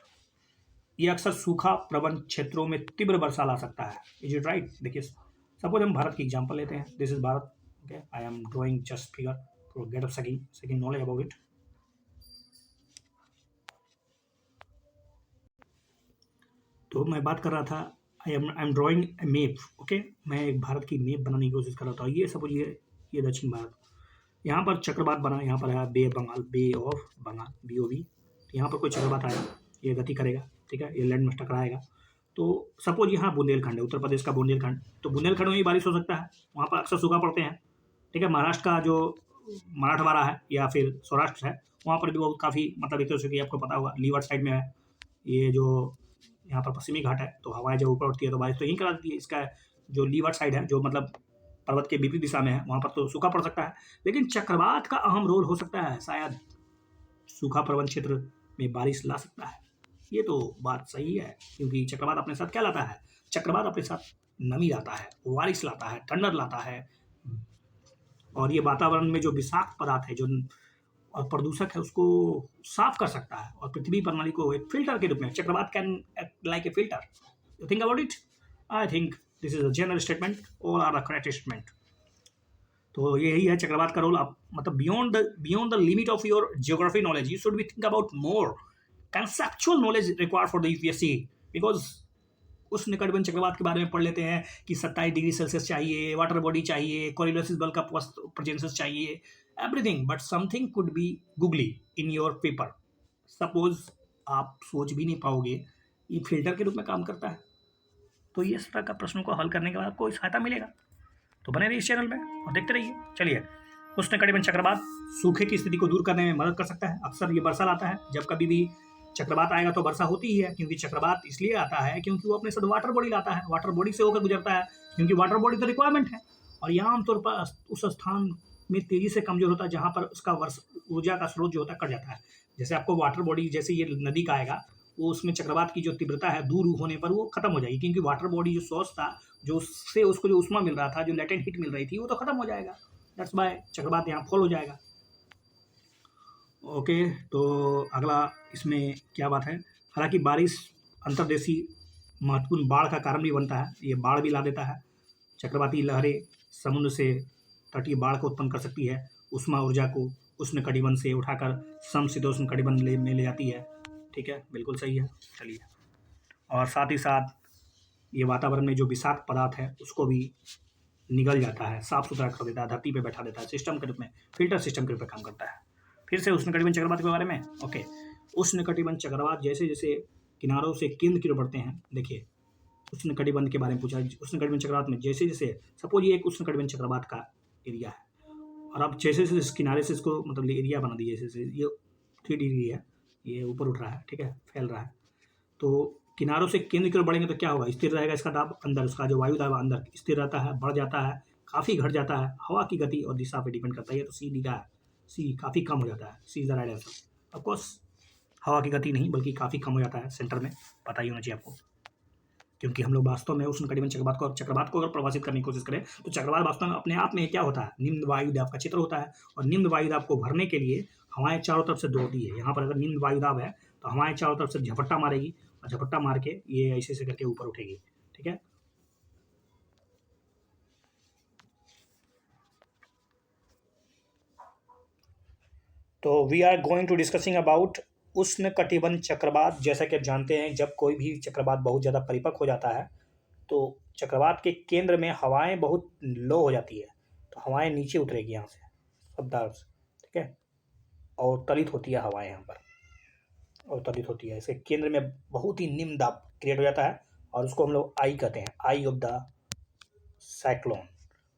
S1: ये अक्सर सूखा प्रवण क्षेत्रों में तीव्र वर्षा ला सकता है। Is it right? देखिए सपोज हम भारत की एग्जांपल लेते हैं, this is Bharat. Okay, I am drawing just figure to get a second knowledge about it. तो मैं बात कर रहा था, I am drawing a map. Okay, मैं एक भारत की मैप बनाने की कोशिश कर रहा था। ये सपोज ये दक्षिण भारत, यहाँ पर चक्रवात बना, यहाँ पर है बे बंगाल, बे ऑफ बंगाल, BOB। यहाँ पर कोई चक्रवात आया, ये गति करेगा, ठीक है, ये लैंड में टकराएगा। तो सपोज यहाँ बुंदेलखंड है, उत्तर प्रदेश का बुंदेलखंड, तो बुंदेलखंड में भी बारिश हो सकता है, वहाँ पर अक्सर सूखा पड़ते हैं। ठीक है, महाराष्ट्र का जो मराठवाड़ा है या फिर सौराष्ट्र है, वहाँ पर भी बहुत काफ़ी, मतलब एक तरह से आपको पता होगा लीवर साइड में है, ये जो यहाँ पर पश्चिमी घाट है, तो हवाएं जब ऊपर उठती है तो बारिश तो यहीं करा देती है। इसका जो लीवर साइड है, जो मतलब पर्वत के विपरीत दिशा में है, वहाँ पर तो सूखा पड़ सकता है। लेकिन चक्रवात का अहम रोल हो सकता है, शायद सूखा प्रवण क्षेत्र में बारिश ला सकता है। ये तो बात सही है, क्योंकि चक्रवात अपने साथ क्या लाता है? चक्रवात अपने साथ नमी लाता है, बारिश लाता है, ठंडक लाता है, और ये वातावरण में जो विषाक्त पदार्थ है जो और प्रदूषक है उसको साफ कर सकता है, और पृथ्वी प्रणाली को एक फिल्टर के रूप में चक्रवात can act like a filter. You think about it? I think this is a general statement, all are the correct statement. तो यही है चक्रवात का रोल। आप मतलब beyond the limit of your geography knowledge you should be think about more conceptual knowledge required for the UPSC, because उष्ण कटिबंध चक्रवात के बारे में पढ़ लेते हैं कि 27 डिग्री सेल्सियस चाहिए, वाटर बॉडी चाहिए, कोरियोलिस बल का प्रेजेंसेस चाहिए, everything, but something could be googly in your paper. Suppose आप सोच भी नहीं पाओगे ये फिल्टर के रूप में काम करता है, तो ये इस तरह का प्रश्नों को हल करने के बाद आपको सहायता मिलेगा। तो बने रहिए इस चैनल में और देखते रहिए। चलिए, उष्ण कटिबंध चक्रवात सूखे की स्थिति को दूर करने में मदद कर सकता है। अक्सर ये वर्षा लाता है, जब कभी भी चक्रवात आएगा तो वर्षा होती ही है, क्योंकि चक्रवात इसलिए आता है क्योंकि वो अपने साथ वाटर बॉडी लाता है, वाटर बॉडी से होकर गुजरता है, क्योंकि वाटर बॉडी तो रिक्वायरमेंट है। और यहाँ आमतौर पर उस स्थान में तेजी से कमजोर होता है जहाँ पर उसका ऊर्जा का स्रोत जो होता है कट जाता है। जैसे आपको वाटर बॉडी, जैसे ये नदी का आएगा, वो उसमें चक्रवात की जो तीव्रता है दूर होने पर वो खत्म हो जाएगी, क्योंकि वाटर बॉडी जो सोर्स था, जो उससे उसको जो उष्मा मिल रहा था, जो लेटेंट हीट मिल रही थी, वो तो खत्म हो जाएगा। दैट्स बाय चक्रवात यहाँ फॉल हो जाएगा। ओके, तो अगला इसमें क्या बात है, हालांकि बारिश अंतर्देशीय महत्वपूर्ण बाढ़ का कारण भी बनता है, ये बाढ़ भी ला देता है। चक्रवाती लहरें समुद्र से तटीय बाढ़ को उत्पन्न कर सकती है, उष्मा ऊर्जा को उष्ण कटिबंध से उठाकर समशीतोष्ण कटिबंध में ले जाती है। ठीक है, बिल्कुल सही है। चलिए, और साथ ही साथ ये वातावरण में जो विषाक्त पदार्थ है उसको भी निगल जाता है, साफ सुथरा कर देता है, धरती पे बैठा देता है, सिस्टम के रूप में, फिल्टर सिस्टम के रूप में काम करता है। फिर से उष्ण कटिबंध चक्रवात के बारे में। ओके, उष्ण कटिबंध चक्रवात जैसे जैसे किनारों से केंद्र की ओर बढ़ते हैं, देखिए उष्ण कटिबंध के बारे में पूछा। उष्ण कटिबंध चक्रवात में जैसे जैसे, सपोज ये एक उष्ण कटिबंध चक्रवात का एरिया है, और अब जैसे जैसे इस किनारे से इसको मतलब एरिया बना दिए, जैसे ये 3 डिग्री है, ये ऊपर उठ रहा है, ठीक है, फैल रहा है, तो किनारों से केंद्र की ओर बढ़ेंगे तो क्या होगा, स्थिर रहेगा इसका दाब, अंदर उसका जो वायु दाब अंदर स्थिर रहता है, बढ़ जाता है, काफ़ी घट जाता है। हवा की गति और दिशा पे डिपेंड करता है, ये तो सी लिखा है, सी काफ़ी कम हो जाता है, C is the right answer. Of course हवा की गति नहीं बल्कि काफ़ी कम हो जाता है, सेंटर में पता ही होना चाहिए आपको, क्योंकि हम लोग वास्तव में उष्ण कटिबंध चक्रवात को अगर परिभाषित करने की कोशिश करें तो चक्रवात वास्तव में अपने आप में क्या होता है, निम्न वायुदाब का चित्र होता है, और निम्न वायुदाब को भरने के लिए हवाएं चारों तरफ से दौड़ती है। यहाँ पर अगर निम्न वायुदाब है तो हवाएं चारों तरफ से झपट्टा मारेगी, और झपट्टा मार के ये ऐसे ऐसे करके ऊपर उठेगी। ठीक है, तो we are going to discussing about उष्ण कटिबंध चक्रवात। जैसा कि आप जानते हैं, जब कोई भी चक्रवात बहुत ज़्यादा परिपक्व हो जाता है तो चक्रवात के केंद्र में हवाएं बहुत लो हो जाती है, तो हवाएं नीचे उतरेगी यहाँ से शब्दार से, ठीक है, और तलित होती है हवाएं यहाँ पर, और तलित होती है, इसके केंद्र में बहुत ही निम्न दाब क्रिएट हो जाता है, और उसको हम लोग आई कहते हैं, आई ऑफ द साइक्लोन।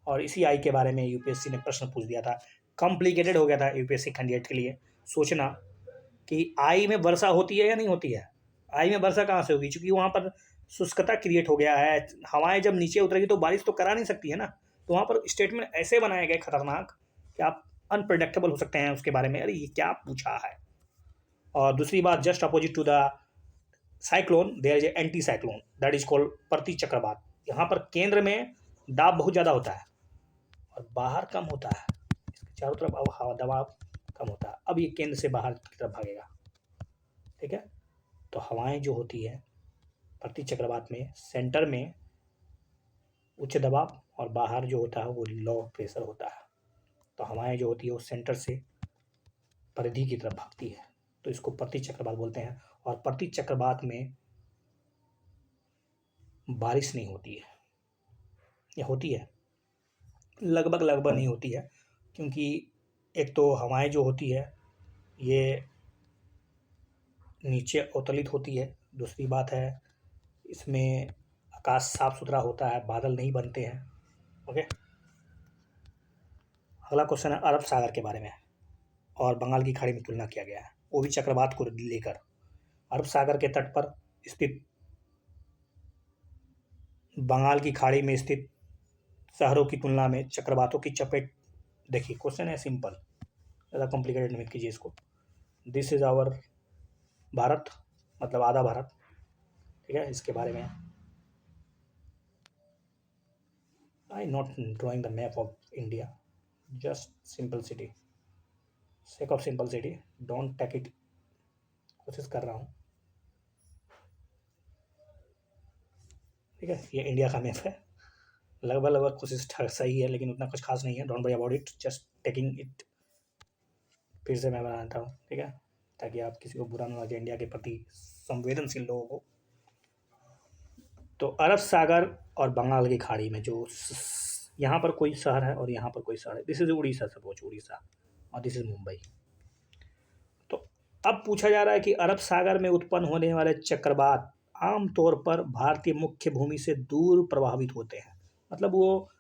S1: और इसी आई के बारे में यूपीएससी ने प्रश्न पूछ दिया था, कॉम्प्लिकेटेड हो गया था यूपीएससी कैंडिडेट के लिए सोचना कि आई में वर्षा होती है या नहीं होती है। आई में वर्षा कहाँ से होगी, क्योंकि वहाँ पर शुष्कता क्रिएट हो गया है, हवाएं जब नीचे उतरेगी तो बारिश तो करा नहीं सकती है ना, तो वहाँ पर स्टेटमेंट ऐसे बनाए गए खतरनाक कि आप अनप्रेडिक्टेबल हो सकते हैं उसके बारे में, अरे ये क्या पूछा है। और दूसरी बात, just opposite to the cyclone there is anti cyclone that is called प्रति चक्रवात। यहाँ पर केंद्र में दाब बहुत ज़्यादा होता है और बाहर कम होता है, इसके चारों तरफ अब हवा दबाव कम होता है, अब ये केंद्र से बाहर की तरफ भागेगा। ठीक है, तो हवाएं जो होती है प्रति चक्रवात में सेंटर में उच्च दबाव, और बाहर जो होता है वो लो प्रेशर होता है, तो हवाएं जो होती है वो सेंटर से परिधि की तरफ भागती है, तो इसको प्रति चक्रवात बोलते हैं। और प्रति चक्रवात में बारिश नहीं होती है, या होती है लगभग लगभग नहीं होती है, क्योंकि एक तो हवाएं जो होती है ये नीचे अवतलित होती है, दूसरी बात है इसमें आकाश साफ सुथरा होता है, बादल नहीं बनते हैं। ओके, अगला क्वेश्चन है अरब सागर के बारे में, और बंगाल की खाड़ी में तुलना किया गया है, वो भी चक्रवात को लेकर। अरब सागर के तट पर स्थित बंगाल की खाड़ी में स्थित शहरों की तुलना में चक्रवातों की चपेट, देखिए क्वेश्चन है सिंपल, ज़्यादा कॉम्प्लिकेटेड मत कीजिए इसको। दिस इज आवर भारत, मतलब आधा भारत, ठीक है, इसके बारे में I not drawing the map of India, just simple sake of simple don't take it, कोशिश कर रहा हूँ। ठीक है, ये इंडिया का मैप है, लगभग लगभग कोशिश सही है, लेकिन उतना कुछ खास नहीं है। Don't worry about it, just taking it. फिर से मैं बनाता हूँ, ठीक है, ताकि आप किसी को बुरा ना लगे, इंडिया के प्रति संवेदनशील लोगों को। तो अरब सागर और बंगाल की खाड़ी में जो यहाँ पर कोई शहर है और यहाँ पर कोई शहर है, this is Orissa, suppose Orissa, और दिस इज मुंबई। तो अब पूछा जा रहा है कि अरब सागर में उत्पन्न होने वाले चक्रवात आमतौर पर भारतीय मुख्य भूमि से दूर प्रभावित होते हैं। मतलब वो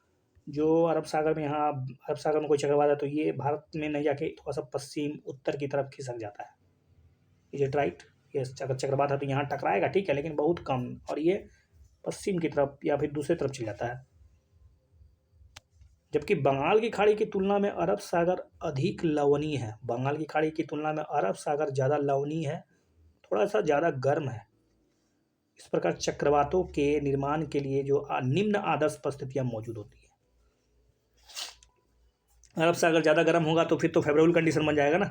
S1: जो अरब सागर में, यहाँ अरब सागर में कोई चक्रवात है तो ये भारत में नहीं जाके थोड़ा सा पश्चिम उत्तर की तरफ खिसक जाता है। Is it right? ये अगर चक्रवात है तो यहाँ टकराएगा, ठीक है, लेकिन बहुत कम, और ये पश्चिम की तरफ या फिर दूसरी तरफ चल जाता है। जबकि बंगाल की खाड़ी की तुलना में अरब सागर अधिक लवणीय है। बंगाल की खाड़ी की तुलना में अरब सागर ज़्यादा लवणीय है, थोड़ा सा ज़्यादा गर्म है। इस प्रकार चक्रवातों के निर्माण के लिए जो निम्न आदर्श परिस्थितियां मौजूद होती है। अरब सागर ज़्यादा गर्म होगा तो फिर तो फेवरेबल कंडीशन बन जाएगा ना।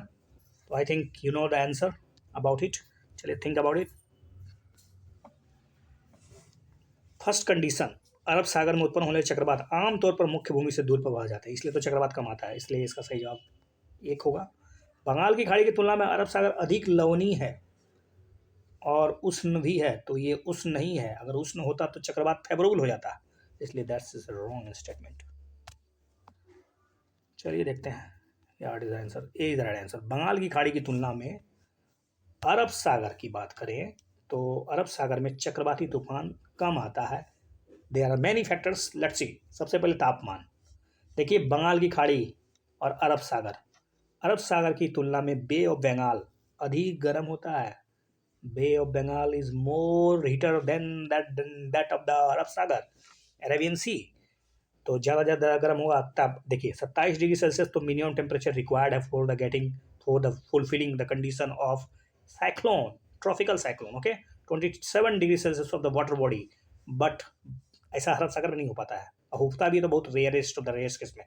S1: तो I think you know the answer about it. चलिए think about it. First condition, अरब सागर में उत्पन्न होने वाले चक्रवात आमतौर पर मुख्य भूमि से दूर प्रवाह जाते हैं, इसलिए तो चक्रवात कम आता है, इसलिए इसका सही जवाब एक होगा। बंगाल की खाड़ी की तुलना में अरब सागर अधिक लवणीय है और उष्ण भी है, तो ये उष्ण नहीं है। अगर उष्ण होता तो चक्रवात फेवरेबल हो जाता, इसलिए दैट्स इज रॉन्ग स्टेटमेंट। चलिए देखते हैं यार is answer, A is right answer. Bengal की खाड़ी की तुलना में अरब सागर की बात करें तो अरब सागर में चक्रवाती तूफान कम आता है। There are many factors, let's see. सबसे पहले तापमान। देखिए बंगाल की खाड़ी और अरब सागर की तुलना में बे ऑफ बंगाल अधिक गर्म होता है। Bay of Bengal is more heater than that of the Arab Sagar, Arabian sea. तो ज़्यादा गर्म होगा तब देखिए 27 डिग्री सेल्सियस तो मिनिमम टेम्परेचर रिक्वायर्ड है for the fulfilling the condition of cyclone, tropical cyclone, okay. 27 degree Celsius of the water body, but ऐसा अरब सागर में नहीं हो पाता है, होता भी है तो बहुत rarest of the rares case में।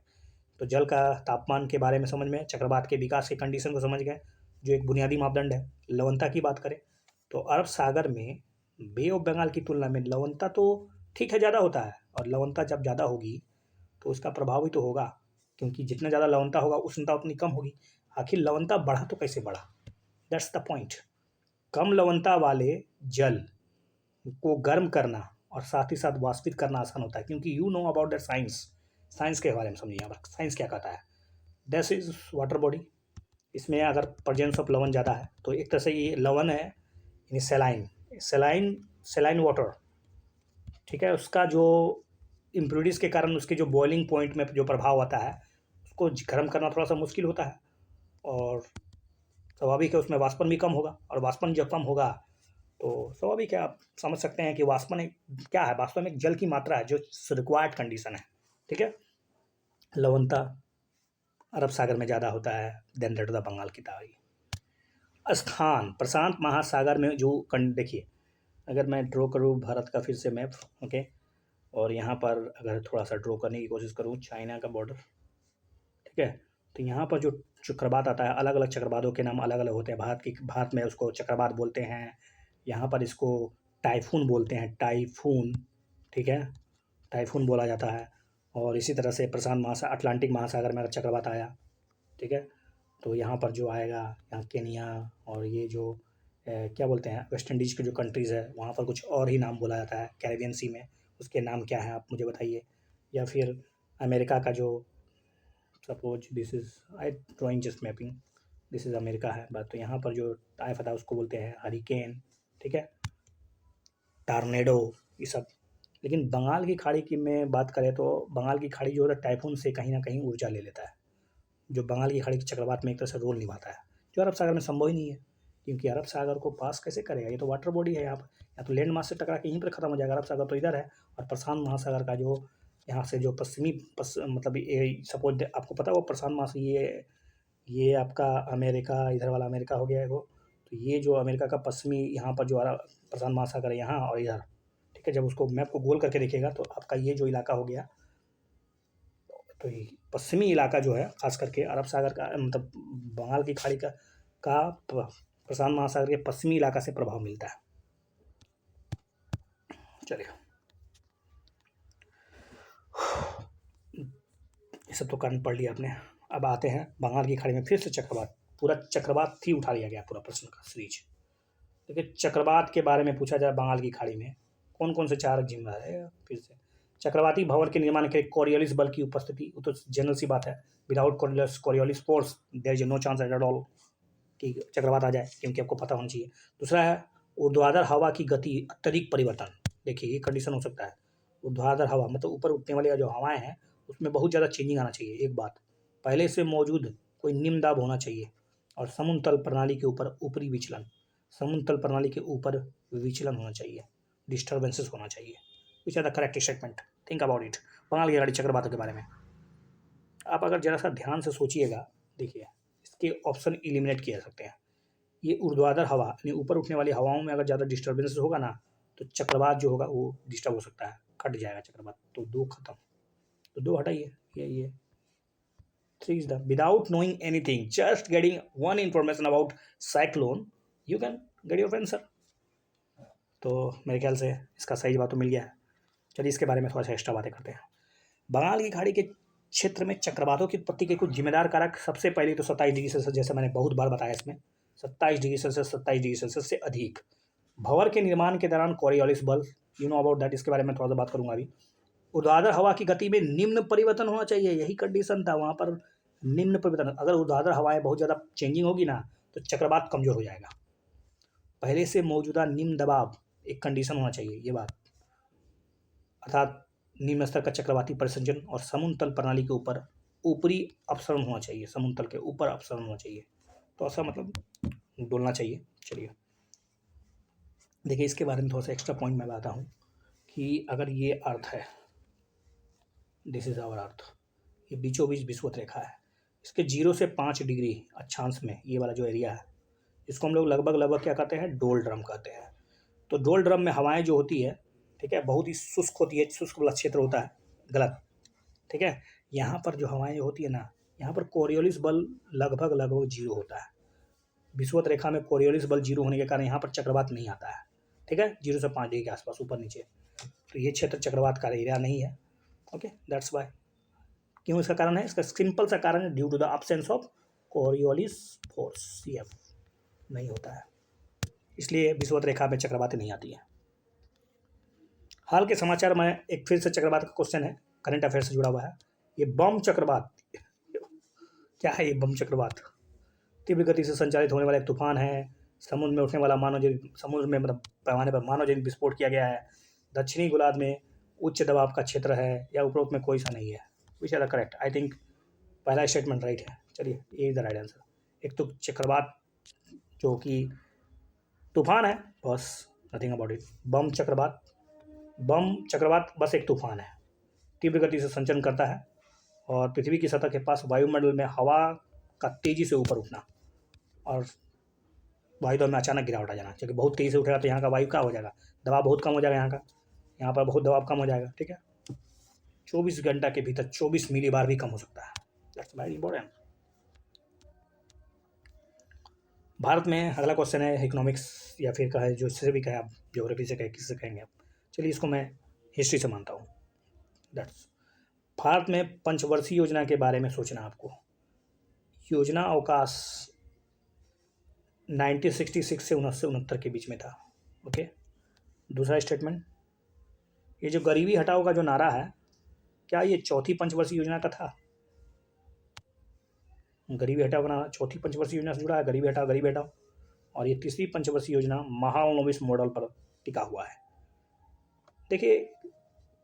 S1: तो जल का तापमान के बारे में समझ में, चक्रवात के विकास के कंडीशन को समझ गए, जो एक बुनियादी मापदंड है। लवणता की बात करें तो अरब सागर में बे ऑफ बंगाल की तुलना में लवणता तो ठीक है ज़्यादा होता है, और लवणता जब ज़्यादा होगी तो उसका प्रभाव भी तो होगा, क्योंकि जितना ज़्यादा लवणता होगा उष्णता उतनी कम होगी। आखिर लवणता बढ़ा तो कैसे बढ़ा, दैट्स द पॉइंट। कम लवणता वाले जल को गर्म करना और साथ ही साथ वाष्पित करना आसान होता है, क्योंकि you know about that science. Science के बारे में समझिए, यहाँ पर साइंस क्या कहता है। दिस इज वाटर बॉडी, इसमें अगर प्रेजेंस ऑफ लवण ज़्यादा है तो एक तरह से ये लवण है, यानी सेलाइन वाटर, ठीक है, उसका जो इम्प्योरिटीज़ के कारण उसके जो बॉइलिंग पॉइंट में जो प्रभाव आता है उसको गर्म करना थोड़ा सा मुश्किल होता है, और स्वाभाविक है उसमें वाष्पन भी कम होगा, और वाष्पन जब कम होगा तो स्वाभाविक है, आप समझ सकते हैं कि वाष्पन एक क्या है, वास्तव में एक जल की मात्रा है जो रिक्वायर्ड कंडीशन है, ठीक है। लवणता अरब सागर में ज़्यादा होता है देन दैट द बंगाल की खाड़ी। स्थान, प्रशांत महासागर में जो देखिए, अगर मैं ड्रॉ करूँ भारत का फिर से मैप, ओके, और यहाँ पर अगर थोड़ा सा ड्रॉ करने की कोशिश करूँ चाइना का बॉर्डर, ठीक है, तो यहाँ पर जो चक्रवात आता है, अलग अलग चक्रवातों के नाम अलग अलग होते हैं। भारत में उसको चक्रवात बोलते हैं, यहाँ पर इसको टाइफून बोलते हैं, टाइफून, ठीक है, टाइफून बोला जाता है। और इसी तरह से अटलांटिक महासागर में अगर चक्रवात आया, ठीक है, तो यहाँ पर जो आएगा, यहाँ केनिया और ये जो क्या बोलते हैं वेस्ट इंडीज़ के जो कंट्रीज़ है वहाँ पर कुछ और ही नाम बोला जाता है, कैरेबियन सी में उसके नाम क्या है आप मुझे बताइए। या फिर अमेरिका का जो, suppose this is I drawing just mapping, this is America है बात, तो यहाँ पर जो टाइफ आता है उसको बोलते हैं हरिकेन, ठीक है, टार्नेडो, ये सब। लेकिन बंगाल की खाड़ी की में बात करें तो बंगाल की खाड़ी जो है टाइफून से कहीं ना कहीं ऊर्जा ले लेता है, जो बंगाल की खाड़ी के चक्रवात में एक तरह से रोल निभाता है, जो अरब सागर में संभव ही नहीं है, क्योंकि अरब सागर को पास कैसे करेगा, ये तो वाटर बॉडी है यहाँ पर, या तो लैंड मास से टकरा के यहीं पर खत्म हो जाएगा। अरब सागर तो इधर है, और प्रशांत महासागर का जो यहाँ से जो मतलब ये सपोज आपको पता है वो प्रशांत महासागर, ये आपका अमेरिका, इधर वाला अमेरिका हो गया है वो, तो ये जो अमेरिका का पश्चिमी यहाँ पर जो प्रशांत महासागर है यहाँ और इधर, ठीक है, जब उसको मैप को गोल करके देखिएगा तो आपका ये जो इलाका हो गया, तो ये पश्चिमी इलाका जो है खास करके अरब सागर का, मतलब बंगाल की खाड़ी का प्रशांत महासागर के पश्चिमी इलाका से प्रभाव मिलता है। चलिए ये सब तो कारण पढ़ लिया आपने। अब आते हैं बंगाल की खाड़ी में फिर से चक्रवात, पूरा चक्रवात ही उठा लिया गया पूरा प्रश्न का सीरीज। देखिए चक्रवात के बारे में पूछा जाए बंगाल की खाड़ी में कौन कौन से चार जिम्मेदार है। फिर से चक्रवाती भंवर के निर्माण के लिए कोरियोलिस बल की उपस्थिति, वो तो जनरल सी बात है। Without coriolis force there is no chance at all कि चक्रवात आ जाए, क्योंकि आपको पता होना चाहिए। दूसरा है ऊर्ध्वाधर हवा की गति अत्यधिक परिवर्तन। देखिए ये कंडीशन हो सकता है, ऊर्ध्वाधर हवा मतलब ऊपर उठने वाली जो हवाएं हैं उसमें बहुत ज़्यादा चेंजिंग आना चाहिए। एक बात, पहले से मौजूद कोई निम्न दाब होना चाहिए। और समुद्र तल प्रणाली के ऊपर ऊपरी विचलन, समुद्र तल प्रणाली के ऊपर विचलन होना चाहिए, डिस्टर्बेंसेस होना चाहिए। Which are the correct statement, think about it. Bengal की खाड़ी चक्रवातों के बारे में आप अगर जरा सा ध्यान से सोचिएगा, देखिए इसके ऑप्शन इलिमिनेट किए जा सकते हैं। ये ऊर्ध्वाधर हवा यानी ऊपर उठने वाली हवाओं में अगर ज़्यादा डिस्टर्बेंस होगा ना तो चक्रवात जो होगा वो डिस्टर्ब हो सकता है, कट जाएगा चक्रवात। तो दो खत्म, तो दो हटाइए। ये three is the without knowing anything just getting one information about cyclone you can get your answer. तो मेरे ख्याल से इसका सही जवाब तो मिल गया है। चलिए इसके बारे में थोड़ा सा एक्स्ट्रा बातें करते हैं। बंगाल की खाड़ी के क्षेत्र में चक्रवातों की उत्पत्ति के कुछ जिम्मेदार कारक, सबसे पहले तो 27 डिग्री सेल्सियस, जैसे मैंने बहुत बार बताया इसमें 27 डिग्री सेल्सियस, 27 डिग्री सेल्सियस से अधिक। भंवर के निर्माण के दौरान कोरियोलिस बल, यू नो अबाउट दैट, इसके बारे में थोड़ा सा बात करूंगा अभी। ऊर्ध्वाधर हवा की गति में निम्न परिवर्तन होना चाहिए, यही कंडीशन था वहाँ पर, निम्न परिवर्तन। अगर ऊर्ध्वाधर हवाएं बहुत ज़्यादा चेंजिंग होगी ना तो चक्रवात कमजोर हो जाएगा। पहले से मौजूदा निम्न दबाव एक कंडीशन होना चाहिए, ये बात, अर्थात निम्न स्तर का चक्रवाती परिसंचरण और समुद्र तल प्रणाली के ऊपर ऊपरी अपसरण होना चाहिए, समुद्र तल के ऊपर अपसरण होना चाहिए। तो ऐसा मतलब डोलना चाहिए। चलिए देखिए इसके बारे में थोड़ा सा एक्स्ट्रा पॉइंट मैं बताता हूँ कि अगर ये अर्थ है, दिस इज आवर अर्थ, ये बीचों बीच विषुवत रेखा है, इसके 0 से 5 डिग्री अक्षांश में ये वाला जो एरिया है इसको हम लोग लगभग क्या कहते हैं, डोल ड्रम कहते हैं। तो डोल ड्रम में हवाएं जो होती है, ठीक है, बहुत ही शुष्क होती है, शुष्क वाला क्षेत्र होता है, गलत, ठीक है। यहाँ पर जो हवाएं होती है ना, यहाँ पर कोरियोलिस बल लगभग 0 होता है। विषुवत रेखा में कोरियोलिस बल 0 होने के कारण यहाँ पर चक्रवात नहीं आता है, ठीक है, 0 से 5 डिग्री के आसपास ऊपर नीचे। तो ये क्षेत्र चक्रवात का एरिया नहीं है। Okay, that's why. क्यों इसका कारण है, इसका सिंपल सा कारण है, due to the absence of coriolis force, CF नहीं होता है, इसलिए विषुवत रेखा में चक्रवात नहीं आती है। हाल के समाचार में एक फिर से चक्रवात का क्वेश्चन है, करंट अफेयर से जुड़ा हुआ है। ये बम चक्रवात क्या है? ये बम चक्रवात तीव्र गति से संचालित होने वाला एक तूफान है। समुद्र में उठने वाला समुद्र में मतलब पैमाने पर मानवजनित विस्फोट किया गया है। दक्षिणी गोलार्ध में उच्च दबाव का क्षेत्र है, या उपरोक्त में कोई सा नहीं है। Which are the correct? I think पहला स्टेटमेंट राइट है। चलिए ये इज द राइट आंसर। एक तो चक्रवात जो कि तूफान है, बस, नथिंग अबाउट इट। बम चक्रवात बस एक तूफान है, तीव्र गति से संचरण करता है और पृथ्वी की सतह के पास वायुमंडल में हवा का तेजी से ऊपर उठना और वायुदबाव में अचानक गिरावट आ जाना। क्योंकि बहुत तेजी से उठेगा तो यहाँ का वायु क्या हो जाएगा, दबाव बहुत कम हो जाएगा, यहाँ पर बहुत दबाव कम हो जाएगा, ठीक है। 24 घंटा के भीतर 24 मिली बार भी कम हो सकता है। That's very important. भारत में अगला क्वेश्चन है इकोनॉमिक्स, या फिर कहे जो इससे भी कहे आप, ज्योग्राफी से कहे, किससे कहेंगे आप। चलिए इसको मैं हिस्ट्री से मानता हूँ। दैट्स भारत में पंचवर्षीय योजना के बारे में सोचना आपको। योजना अवकाश 1966 से 1969 के बीच में था। ओके, दूसरा स्टेटमेंट, ये जो गरीबी हटाओ का जो नारा है, क्या ये चौथी पंचवर्षीय योजना का था? गरीबी हटाओ का नारा चौथी पंचवर्षीय योजना से जुड़ा है, गरीबी हटाओ। और ये तीसरी पंचवर्षीय योजना महालनोबिस मॉडल पर टिका हुआ है। देखिए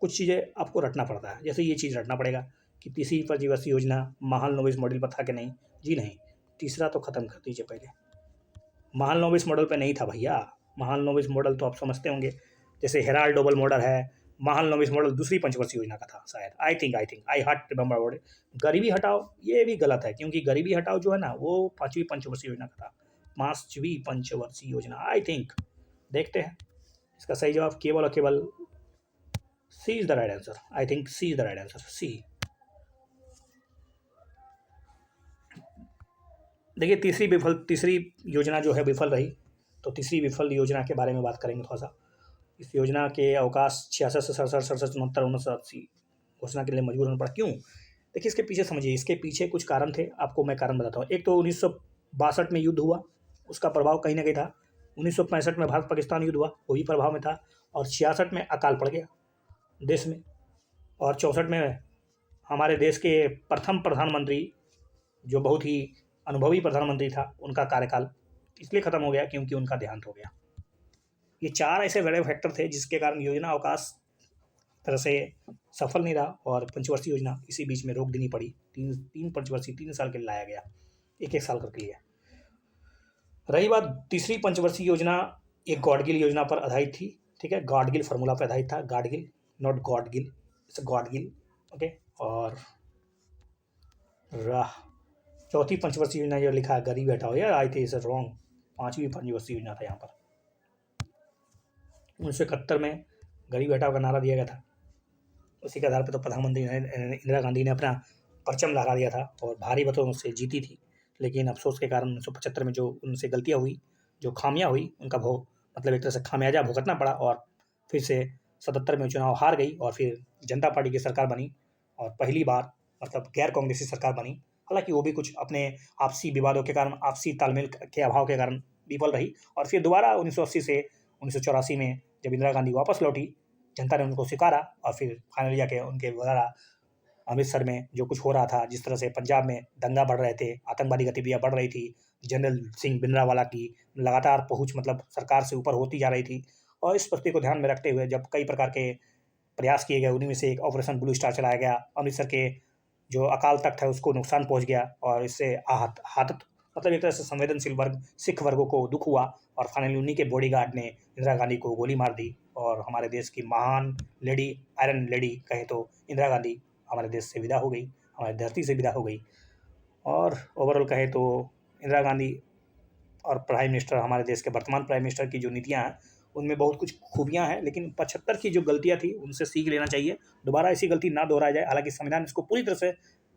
S1: कुछ चीज़ें आपको रटना पड़ता है, जैसे ये चीज़ रटना पड़ेगा कि तीसरी पंचवर्षीय योजना महालनोबिस मॉडल पर था कि नहीं। जी नहीं, तीसरा तो ख़त्म कर दीजिए पहले। महालनोबिस मॉडल पे नहीं था भैया। महालनोबिस मॉडल तो आप समझते होंगे, जैसे हेराल्ड डोबल मॉडल है, महालनोबिस मॉडल दूसरी पंचवर्षीय योजना का था शायद। आई हार्ट रिमेंबर वर्ड। गरीबी हटाओ ये भी गलत है, क्योंकि गरीबी हटाओ जो है ना वो पाँचवीं पंचवर्षीय योजना का था, पाँचवीं पंचवर्षीय योजना आई थिंक। देखते हैं इसका सही जवाब, केवल और केवल C is the right answer. I think C is the right answer, C. देखिए तीसरी योजना जो है विफल रही, तो तीसरी विफल योजना के बारे में बात करेंगे थोड़ा सा। इस योजना के अवकाश 66 से 67 67 69 1980 घोषणा के लिए मजबूर होना पड़ा। क्यों? देखिए इसके पीछे समझिए, इसके पीछे कुछ कारण थे, आपको मैं कारण बताता हूँ। एक तो 1962 में युद्ध हुआ, उसका प्रभाव कहीं न कहीं था। 1965 में भारत-पाकिस्तान युद्ध हुआ, वो भी प्रभाव में था। और 66 में अकाल पड़ गया देश में। और 64 में हमारे देश के प्रथम प्रधानमंत्री, जो बहुत ही अनुभवी प्रधानमंत्री था, उनका कार्यकाल इसलिए खत्म हो गया क्योंकि उनका देहांत हो गया। ये 4 ऐसे बड़े फैक्टर थे जिसके कारण योजना अवकाश तरह से सफल नहीं रहा और पंचवर्षीय योजना इसी बीच में रोक देनी पड़ी। 3 पंचवर्षीय 3 साल के लिए लाया गया, 1-1 साल करके लिया। रही बात तीसरी पंचवर्षीय योजना, एक गॉडगिल योजना पर आधारित थी, ठीक है? गॉडगिल फार्मूला पर आधारित था, Gadgil, not Gadgil, it's Gadgil, okay? और राह चौथी पंचवर्षीय योजना जो लिखा है गरीब हटाओ, यार आई थिंक इट्स रॉन्ग। 5वीं पंचवर्षीय योजना था यहाँ पर। 1971 में गरीब हटाओ का नारा दिया गया था। उसी के आधार पर तो प्रधानमंत्री इंदिरा गांधी ने अपना परचम लहरा दिया था और भारी मतों से जीती थी। लेकिन अफसोस के कारण 1975 में जो उनसे गलतियाँ हुई, जो खामियाँ हुई, उनका मतलब एक तरह से खामियाजा भुगतना पड़ा और फिर से 77 में चुनाव हार गई और फिर जनता पार्टी की सरकार बनी और पहली बार मतलब गैर कांग्रेसी सरकार बनी। हालांकि वो भी कुछ अपने आपसी विवादों के कारण, आपसी तालमेल के अभाव के कारण विफल रही और फिर दोबारा 1980 से 1984 में जब इंदिरा गांधी वापस लौटी, जनता ने उनको स्वीकारा और फिर फाइनली जाके उनके द्वारा अमृतसर में जो कुछ हो रहा था, जिस तरह से पंजाब में दंगा बढ़ रहे थे, आतंकवादी गतिविधियाँ बढ़ रही थी, जनरल सिंह भिंडरावाला की लगातार पहुँच मतलब सरकार से ऊपर होती जा रही थी और इस परिस्थिति को ध्यान में रखते हुए जब कई प्रकार के प्रयास किए गए, उन्हीं में से एक ऑपरेशन ब्लू स्टार चलाया गया। अमृतसर के जो अकाल तख्त है उसको नुकसान पहुँच गया और इससे आहत मतलब एक तरह से संवेदनशील वर्ग सिख वर्गों को दुख हुआ और फाइनली उन्हीं के बॉडीगार्ड ने इंदिरा गांधी को गोली मार दी और हमारे देश की महान लेडी, आयरन लेडी कहें तो इंदिरा गांधी हमारे देश से विदा हो गई, हमारी धरती से विदा हो गई। और ओवरऑल कहें तो इंदिरा गांधी और प्राइम मिनिस्टर, हमारे देश के वर्तमान प्राइम मिनिस्टर की जो नीतियाँ हैं उनमें बहुत कुछ खूबियाँ हैं, लेकिन 75 की जो गलतियाँ थी उनसे सीख लेना चाहिए, दोबारा ऐसी गलती ना दोहराया जाए। हालांकि संविधान इसको पूरी तरह से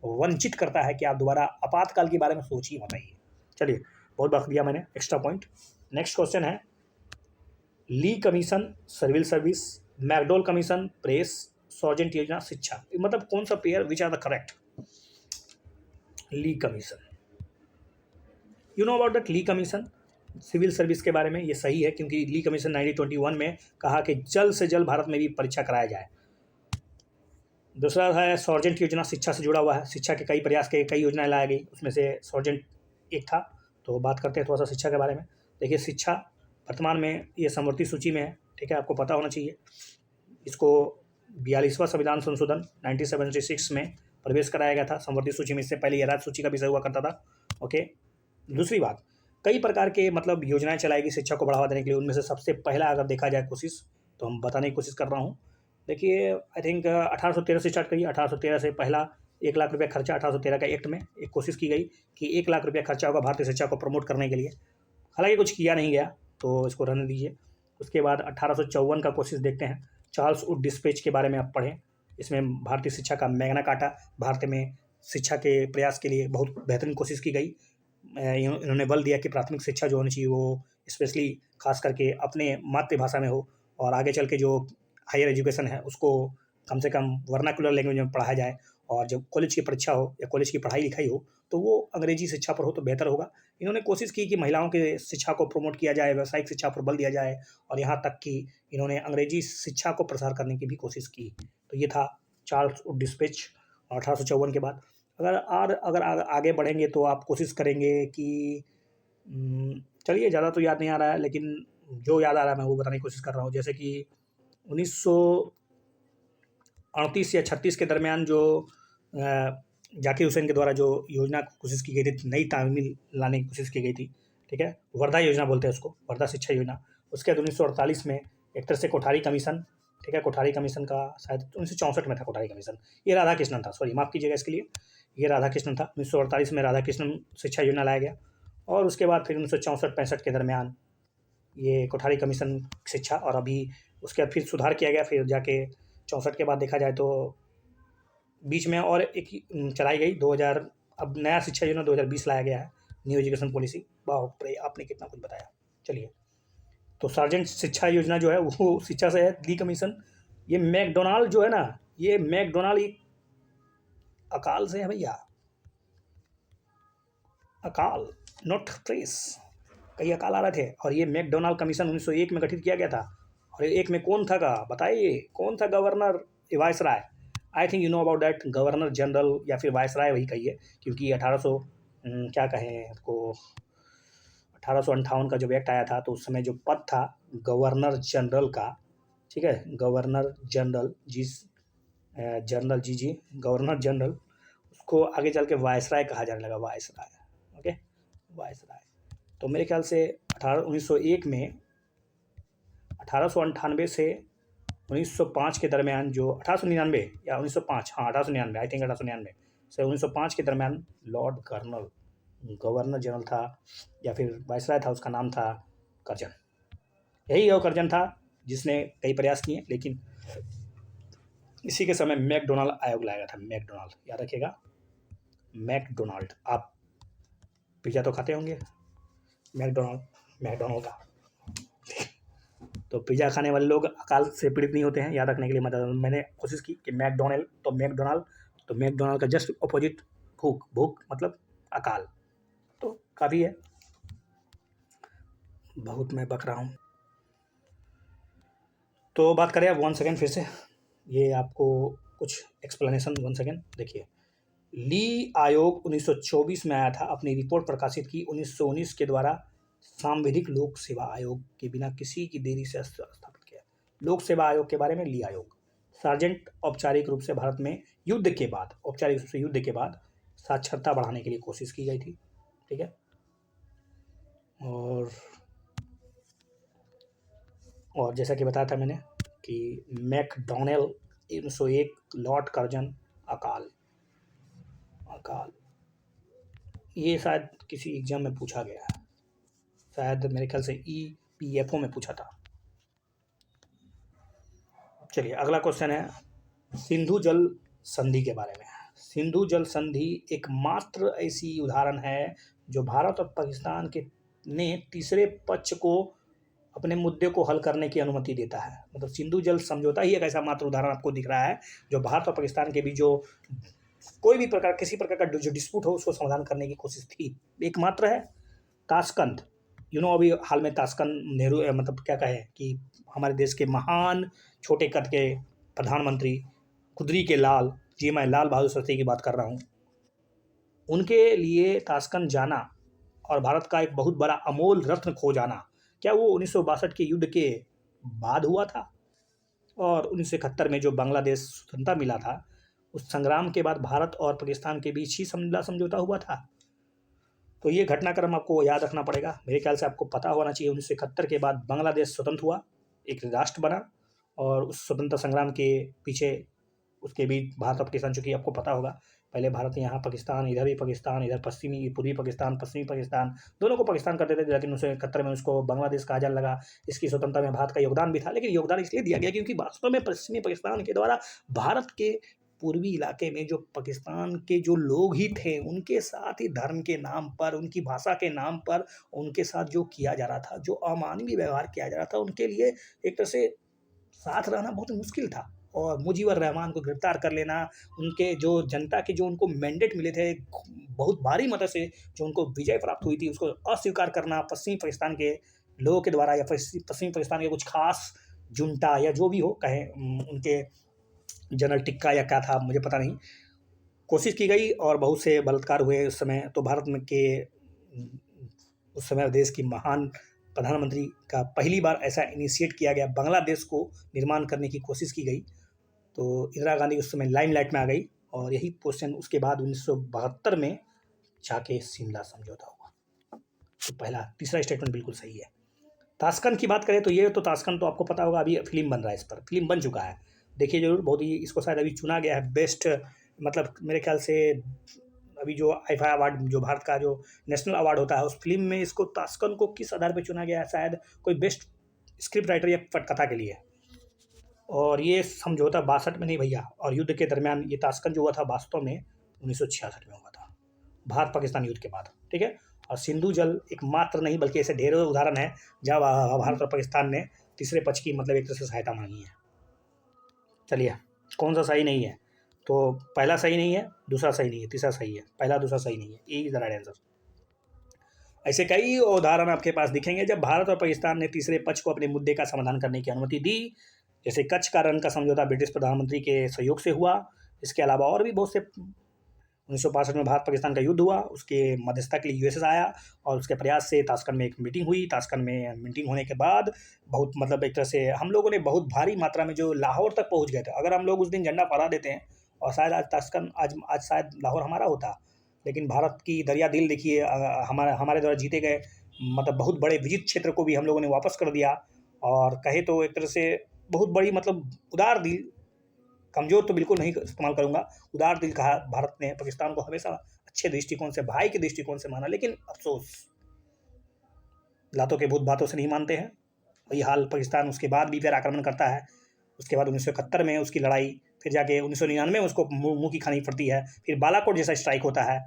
S1: वंचित करता है कि आप दोबारा आपातकाल के बारे में सोचिए मत। आइए चलिए, बहुत बात दिया मैंने, एक्स्ट्रा पॉइंट। नेक्स्ट क्वेश्चन है, Lee commission civil service, MacDonnell commission press, Sargent योजना शिक्षा, मतलब कौन सा pair which are the correct? Lee commission, you know about that Lee commission civil service के बारे में? ये सही है क्योंकि ली कमीशन 1921 में कहा कि जल्द से जल्द भारत में भी परीक्षा कराया जाए। दूसरा है सर्जेंट योजना, शिक्षा से जुड़ा हुआ है, शिक्षा के कई प्रयास के कई योजनाएं लाई गई, उसमें से सर्जेंट एक था। तो बात करते हैं थोड़ा सा शिक्षा के बारे में। देखिए शिक्षा वर्तमान में ये समवर्ती सूची में है, ठीक है, आपको पता होना चाहिए। इसको 42वां संविधान संशोधन 1976 में प्रवेश कराया गया था समवर्ती सूची में। इससे पहले ये राज्य सूची का विषय हुआ करता था, ओके। दूसरी बात, कई प्रकार के मतलब योजनाएं चलाई गई शिक्षा को बढ़ावा देने के लिए। उनमें से सबसे पहला अगर देखा जाए कोशिश, तो हम बताने की कोशिश कर रहा हूँ। देखिए आई थिंक 1813 से स्टार्ट करिए। 1813 से पहला 1 लाख रुपया खर्चा 1813 का एक्ट में एक कोशिश की गई कि 1 लाख रुपया खर्चा होगा भारतीय शिक्षा को प्रमोट करने के लिए। हालांकि कुछ किया नहीं गया, तो इसको रहने दीजिए। उसके बाद 1854 का कोशिश देखते हैं, चार्ल्स वुड डिस्पैच के बारे में आप पढ़ें। इसमें भारतीय शिक्षा का मैग्ना कार्टा, भारत में शिक्षा के प्रयास के लिए बहुत बेहतरीन कोशिश की गई। इन्होंने बल दिया कि प्राथमिक शिक्षा जो होनी चाहिए वो स्पेशली खास करके अपने मातृभाषा में हो और आगे चल के जो हायर एजुकेशन है उसको कम से कम वर्नाकुलर लैंग्वेज में पढ़ाया जाए और जब कॉलेज की परीक्षा हो या कॉलेज की पढ़ाई लिखाई हो तो वो अंग्रेजी शिक्षा पर हो तो बेहतर होगा। इन्होंने कोशिश की कि महिलाओं के शिक्षा को प्रमोट किया जाए, व्यावसायिक शिक्षा पर बल दिया जाए और यहाँ तक कि इन्होंने अंग्रेजी शिक्षा को प्रसार करने की भी कोशिश की। तो ये था चार्ल्स वुड डिस्पैच 1854 के बाद। अगर आगे बढ़ेंगे तो आप कोशिश करेंगे कि चलिए ज़्यादा तो याद नहीं आ रहा है, लेकिन जो याद आ रहा है मैं वो बताने की कोशिश कर रहा हूँ। जैसे कि 1938 या 36 के दरमियान जो जाकिर हुसैन के द्वारा जो योजना की कोशिश की गई थी, नई तामील लाने की कोशिश की गई थी, ठीक है, वर्धा योजना बोलते हैं उसको, वर्धा शिक्षा योजना। उसके बाद 1948 में एक तरह से कोठारी कमीशन, ठीक है, कोठारी कमीशन का शायद 1964 में था कोठारी कमीशन। ये राधा कृष्णन था, सॉरी माफ़ कीजिएगा इसके लिए, ये राधा कृष्णन था। 1948 में राधा कृष्णन शिक्षा योजना लाया गया और उसके बाद फिर 1964-65 के दरमियान ये कोठारी कमीशन शिक्षा, और अभी उसके बाद फिर सुधार किया गया। फिर जाके 64 के बाद देखा जाए तो बीच में और एक चलाई गई 2000, अब नया शिक्षा योजना 2020 लाया गया है, न्यू एजुकेशन पॉलिसी। बाप रे, आपने कितना कुछ बताया। चलिए, तो सार्जेंट शिक्षा योजना जो है वो शिक्षा से है। ली कमीशन, ये मैकडोनाल्ड जो है ना, ये मैकडोनाल्ड एक अकाल से है भैया, अकाल, नॉट प्रेस। कई अकाल आ रहे थे। और ये मैकडोनाल्ड कमीशन 1901 में गठित किया गया था। और एक में कौन था, का बताइए कौन था governor, viceroy. I think you know about that, governor general या फिर वायसराय वही कहिए, क्योंकि 1800 क्या कहें उसको, 1858 का जब एक्ट आया था तो उस समय जो पद था गवर्नर जनरल का, ठीक है, गवर्नर जनरल जिस जनरल जी गवर्नर जनरल, उसको आगे चल के वायसराय कहा जाने लगा, वायसराय। Okay, viceroy. तो मेरे ख्याल से 1901 में 1898 से 1905 के दरमियान, जो 1899 या 1905, हाँ 1899, आई थिंक 1899 से 1905 के दरमियान लॉर्ड कर्नल गवर्नर जनरल था या फिर वायसराय था, उसका नाम था कर्जन। यही वो कर्जन था जिसने कई प्रयास किए, लेकिन इसी के समय मैकडोनाल्ड आयोग लाया गया था। मैकडोनाल्ड याद रखिएगा, मैकडोनाल्ड। आप पिज़्ज़ा तो खाते होंगे, मैकडोनाल्ड का। तो पिज़्ज़ा खाने वाले लोग अकाल से पीड़ित नहीं होते हैं, याद रखने के लिए मैंने कोशिश की कि मैकडोनाल्ड का जस्ट अपोजिट भूख, भूख मतलब अकाल। तो काफ़ी है, बहुत मैं बक रहा हूँ। तो बात करें अब 1 सेकेंड फिर से, ये आपको कुछ एक्सप्लेनेशन 1 सेकेंड देखिए। ली आयोग 1924 में आया था, अपनी रिपोर्ट प्रकाशित की 1919 के द्वारा सांविधिक लोक सेवा आयोग के बिना किसी की देरी से स्थापित किया। लोक सेवा आयोग के बारे में ली आयोग, सार्जेंट औपचारिक रूप से भारत में युद्ध के बाद, औपचारिक रूप से युद्ध के बाद साक्षरता बढ़ाने के लिए कोशिश की गई थी, ठीक है। और जैसा कि बताया था मैंने कि मैकडोनाल्ड 1901, लॉर्ड कर्जन, अकाल, अकाल। ये शायद किसी एग्जाम में पूछा गया है, शायद मेरे ख्याल से EPFO में पूछा था। चलिए अगला क्वेश्चन है सिंधु जल संधि के बारे में। सिंधु जल संधि एकमात्र ऐसी उदाहरण है जो भारत और पाकिस्तान के ने तीसरे पक्ष को अपने मुद्दे को हल करने की अनुमति देता है। मतलब सिंधु जल समझौता ही एक ऐसा मात्र उदाहरण आपको दिख रहा है जो भारत और पाकिस्तान के बीच जो कोई भी प्रकार, किसी प्रकार का जो डिस्प्यूट हो उसको समाधान करने की कोशिश थी, एकमात्र है। ताशकंद, अभी हाल में ताशकंद नेहरू, मतलब क्या कहें कि हमारे देश के महान छोटे कद के प्रधानमंत्री खुदरी के लाल जी, मैं लाल बहादुर शास्त्री की बात कर रहा हूँ, उनके लिए ताशकंद जाना और भारत का एक बहुत बड़ा अमोल रत्न खो जाना, क्या वो 1962 के युद्ध के बाद हुआ था? और 1971 में जो बांग्लादेश स्वतंत्रता मिला था, उस संग्राम के बाद भारत और पाकिस्तान के बीच ही समझौता हुआ था। तो ये घटनाक्रम आपको याद रखना पड़ेगा। मेरे ख्याल से आपको पता होना चाहिए 1971 के बाद बांग्लादेश स्वतंत्र हुआ, एक राष्ट्र बना, और उस स्वतंत्रता संग्राम के पीछे उसके बीच भारत और पाकिस्तान, चूँकि आपको पता होगा पहले भारत यहाँ पाकिस्तान, इधर भी पाकिस्तान, इधर पूर्वी पाकिस्तान, पश्चिमी पाकिस्तान, दोनों को पाकिस्तान करते थे, लेकिन 1971 में उसको बांग्लादेश कहा जाने लगा। इसकी स्वतंत्रता में भारत का योगदान भी था, लेकिन योगदान इसलिए दिया गया क्योंकि वास्तव में पश्चिमी पाकिस्तान के द्वारा भारत के पूर्वी इलाके में जो पाकिस्तान के जो लोग ही थे, उनके साथ ही धर्म के नाम पर, उनकी भाषा के नाम पर उनके साथ जो किया जा रहा था, जो अमानवीय व्यवहार किया जा रहा था, उनके लिए एक तरह से साथ रहना बहुत मुश्किल था। और मुजीबर रहमान को गिरफ्तार कर लेना, उनके जो जनता के जो उनको मैंडेट मिले थे बहुत भारी मदद से, जो उनको विजय प्राप्त हुई थी, उसको अस्वीकार करना पश्चिमी पाकिस्तान के लोगों के द्वारा, या पश्चिमी पाकिस्तान के कुछ खास जुंटा या जो भी हो कहें, उनके जनरल टिक्का या क्या था मुझे पता नहीं, कोशिश की गई और बहुत से बलात्कार हुए उस समय। तो भारत में के उस समय देश की महान प्रधानमंत्री का पहली बार ऐसा इनिशिएट किया गया, बांग्लादेश को निर्माण करने की कोशिश की गई। तो इंदिरा गांधी उस समय लाइमलाइट में आ गई, और यही क्वेश्चन उसके बाद 1972 में जाके शिमला समझौता हुआ। तो पहला, तीसरा स्टेटमेंट बिल्कुल सही है। ताशकंद की बात करें तो ये तो ताशकंद तो आपको पता होगा, अभी फिल्म बन रहा है, इस पर फिल्म बन चुका है, देखिए जरूर, बहुत ही, इसको शायद अभी चुना गया है बेस्ट, मतलब मेरे ख्याल से अभी जो आईफा अवार्ड, जो भारत का जो नेशनल अवार्ड होता है, उस फिल्म में इसको ताशकंद को किस आधार पर चुना गया है, शायद कोई बेस्ट स्क्रिप्ट राइटर या पटकथा के लिए। और ये समझौता 62 में नहीं भैया, और युद्ध के दरमियान ये ताशकंद जो हुआ था वास्तव में 1966 में हुआ था, भारत पाकिस्तान युद्ध के बाद, ठीक है। और सिंधु जल एक मात्र नहीं बल्कि ऐसे ढेरों उदाहरण है जब भारत और पाकिस्तान ने तीसरे पक्ष की, मतलब एक तरह से सहायता मांगी है। चलिए कौन सा सही नहीं है, तो पहला सही नहीं है, दूसरा सही नहीं है, तीसरा सही है, पहला दूसरा सही नहीं है, ये इज द राइट आंसर। ऐसे कई उदाहरण आपके पास दिखेंगे जब भारत और पाकिस्तान ने तीसरे पक्ष को अपने मुद्दे का समाधान करने की अनुमति दी, जैसे कच्छ का रण का समझौता ब्रिटिश प्रधानमंत्री के सहयोग से हुआ। इसके अलावा और भी बहुत से 1965 में भारत पाकिस्तान का युद्ध हुआ, उसके मध्यस्थता के लिए यूएसएस आया और उसके प्रयास से ताशकंद में एक मीटिंग हुई। ताशकंद में मीटिंग होने के बाद बहुत मतलब एक तरह से हम लोगों ने बहुत भारी मात्रा में जो लाहौर तक पहुंच गए थे। अगर हम लोग उस दिन झंडा फहरा देते हैं और शायद आज ताशकंद आज शायद लाहौर हमारा होता, लेकिन भारत की दरिया दिल देखिए, हमारे द्वारा जीते गए मतलब बहुत बड़े विजित क्षेत्र को भी हम लोगों ने वापस कर दिया। और कहे तो एक तरह से बहुत बड़ी मतलब उदार दिल, कमज़ोर तो बिल्कुल नहीं इस्तेमाल करूँगा, उदार दिल कहा। भारत ने पाकिस्तान को हमेशा अच्छे दृष्टिकोण से, भाई के दृष्टिकोण से माना, लेकिन अफसोस लातों के भूत बातों से नहीं मानते हैं। वही हाल पाकिस्तान उसके बाद भी फिर आक्रमण करता है। उसके बाद 1971 में उसकी लड़ाई, फिर जाके 1999 में उसको मुँह की खानी पड़ती है, फिर बालाकोट जैसा स्ट्राइक होता है।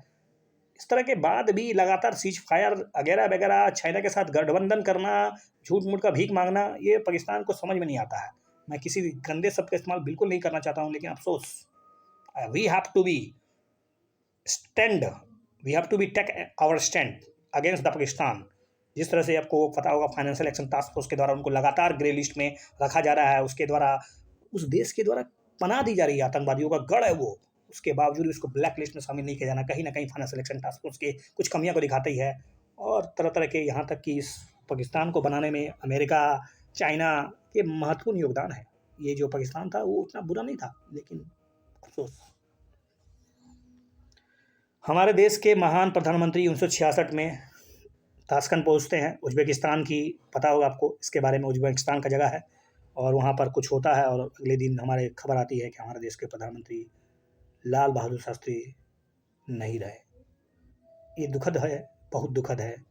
S1: इस तरह के बाद भी लगातार सीज फायर वगैरह वगैरह, चाइना के साथ गठबंधन करना, झूठ मूठ का भीख मांगना, ये पाकिस्तान को समझ में नहीं आता है। मैं किसी गंदे शब्द का इस्तेमाल बिल्कुल नहीं करना चाहता हूँ, लेकिन अफसोस we have to be stand, we have to be take our stand against the Pakistan. जिस तरह से आपको पता होगा फाइनेंशियल एक्शन टास्क फोर्स के द्वारा उनको लगातार ग्रे लिस्ट में रखा जा रहा है, उसके द्वारा उस देश के द्वारा पनाह दी जा रही है, आतंकवादियों का गढ़ है वो, उसके बावजूद उसको ब्लैक लिस्ट में शामिल नहीं किया जाना, कहीं ना कहीं फाइनेंशियल एक्शन टास्क फोर्स के कुछ कमियां को दिखाता ही है। और तरह तरह के यहाँ तक कि इस पाकिस्तान को बनाने में अमेरिका, चाइना के महत्वपूर्ण योगदान है। ये जो पाकिस्तान था वो उतना बुरा नहीं था, लेकिन अफसोस। हमारे देश के महान प्रधानमंत्री 1966 में ताशकंद पहुँचते हैं, उज्बेकिस्तान की, पता होगा आपको इसके बारे में, उज्बेकिस्तान का जगह है और वहाँ पर कुछ होता है और अगले दिन हमारे खबर आती है कि हमारे देश के प्रधानमंत्री लाल बहादुर शास्त्री नहीं रहे। ये दुखद है, बहुत दुखद है।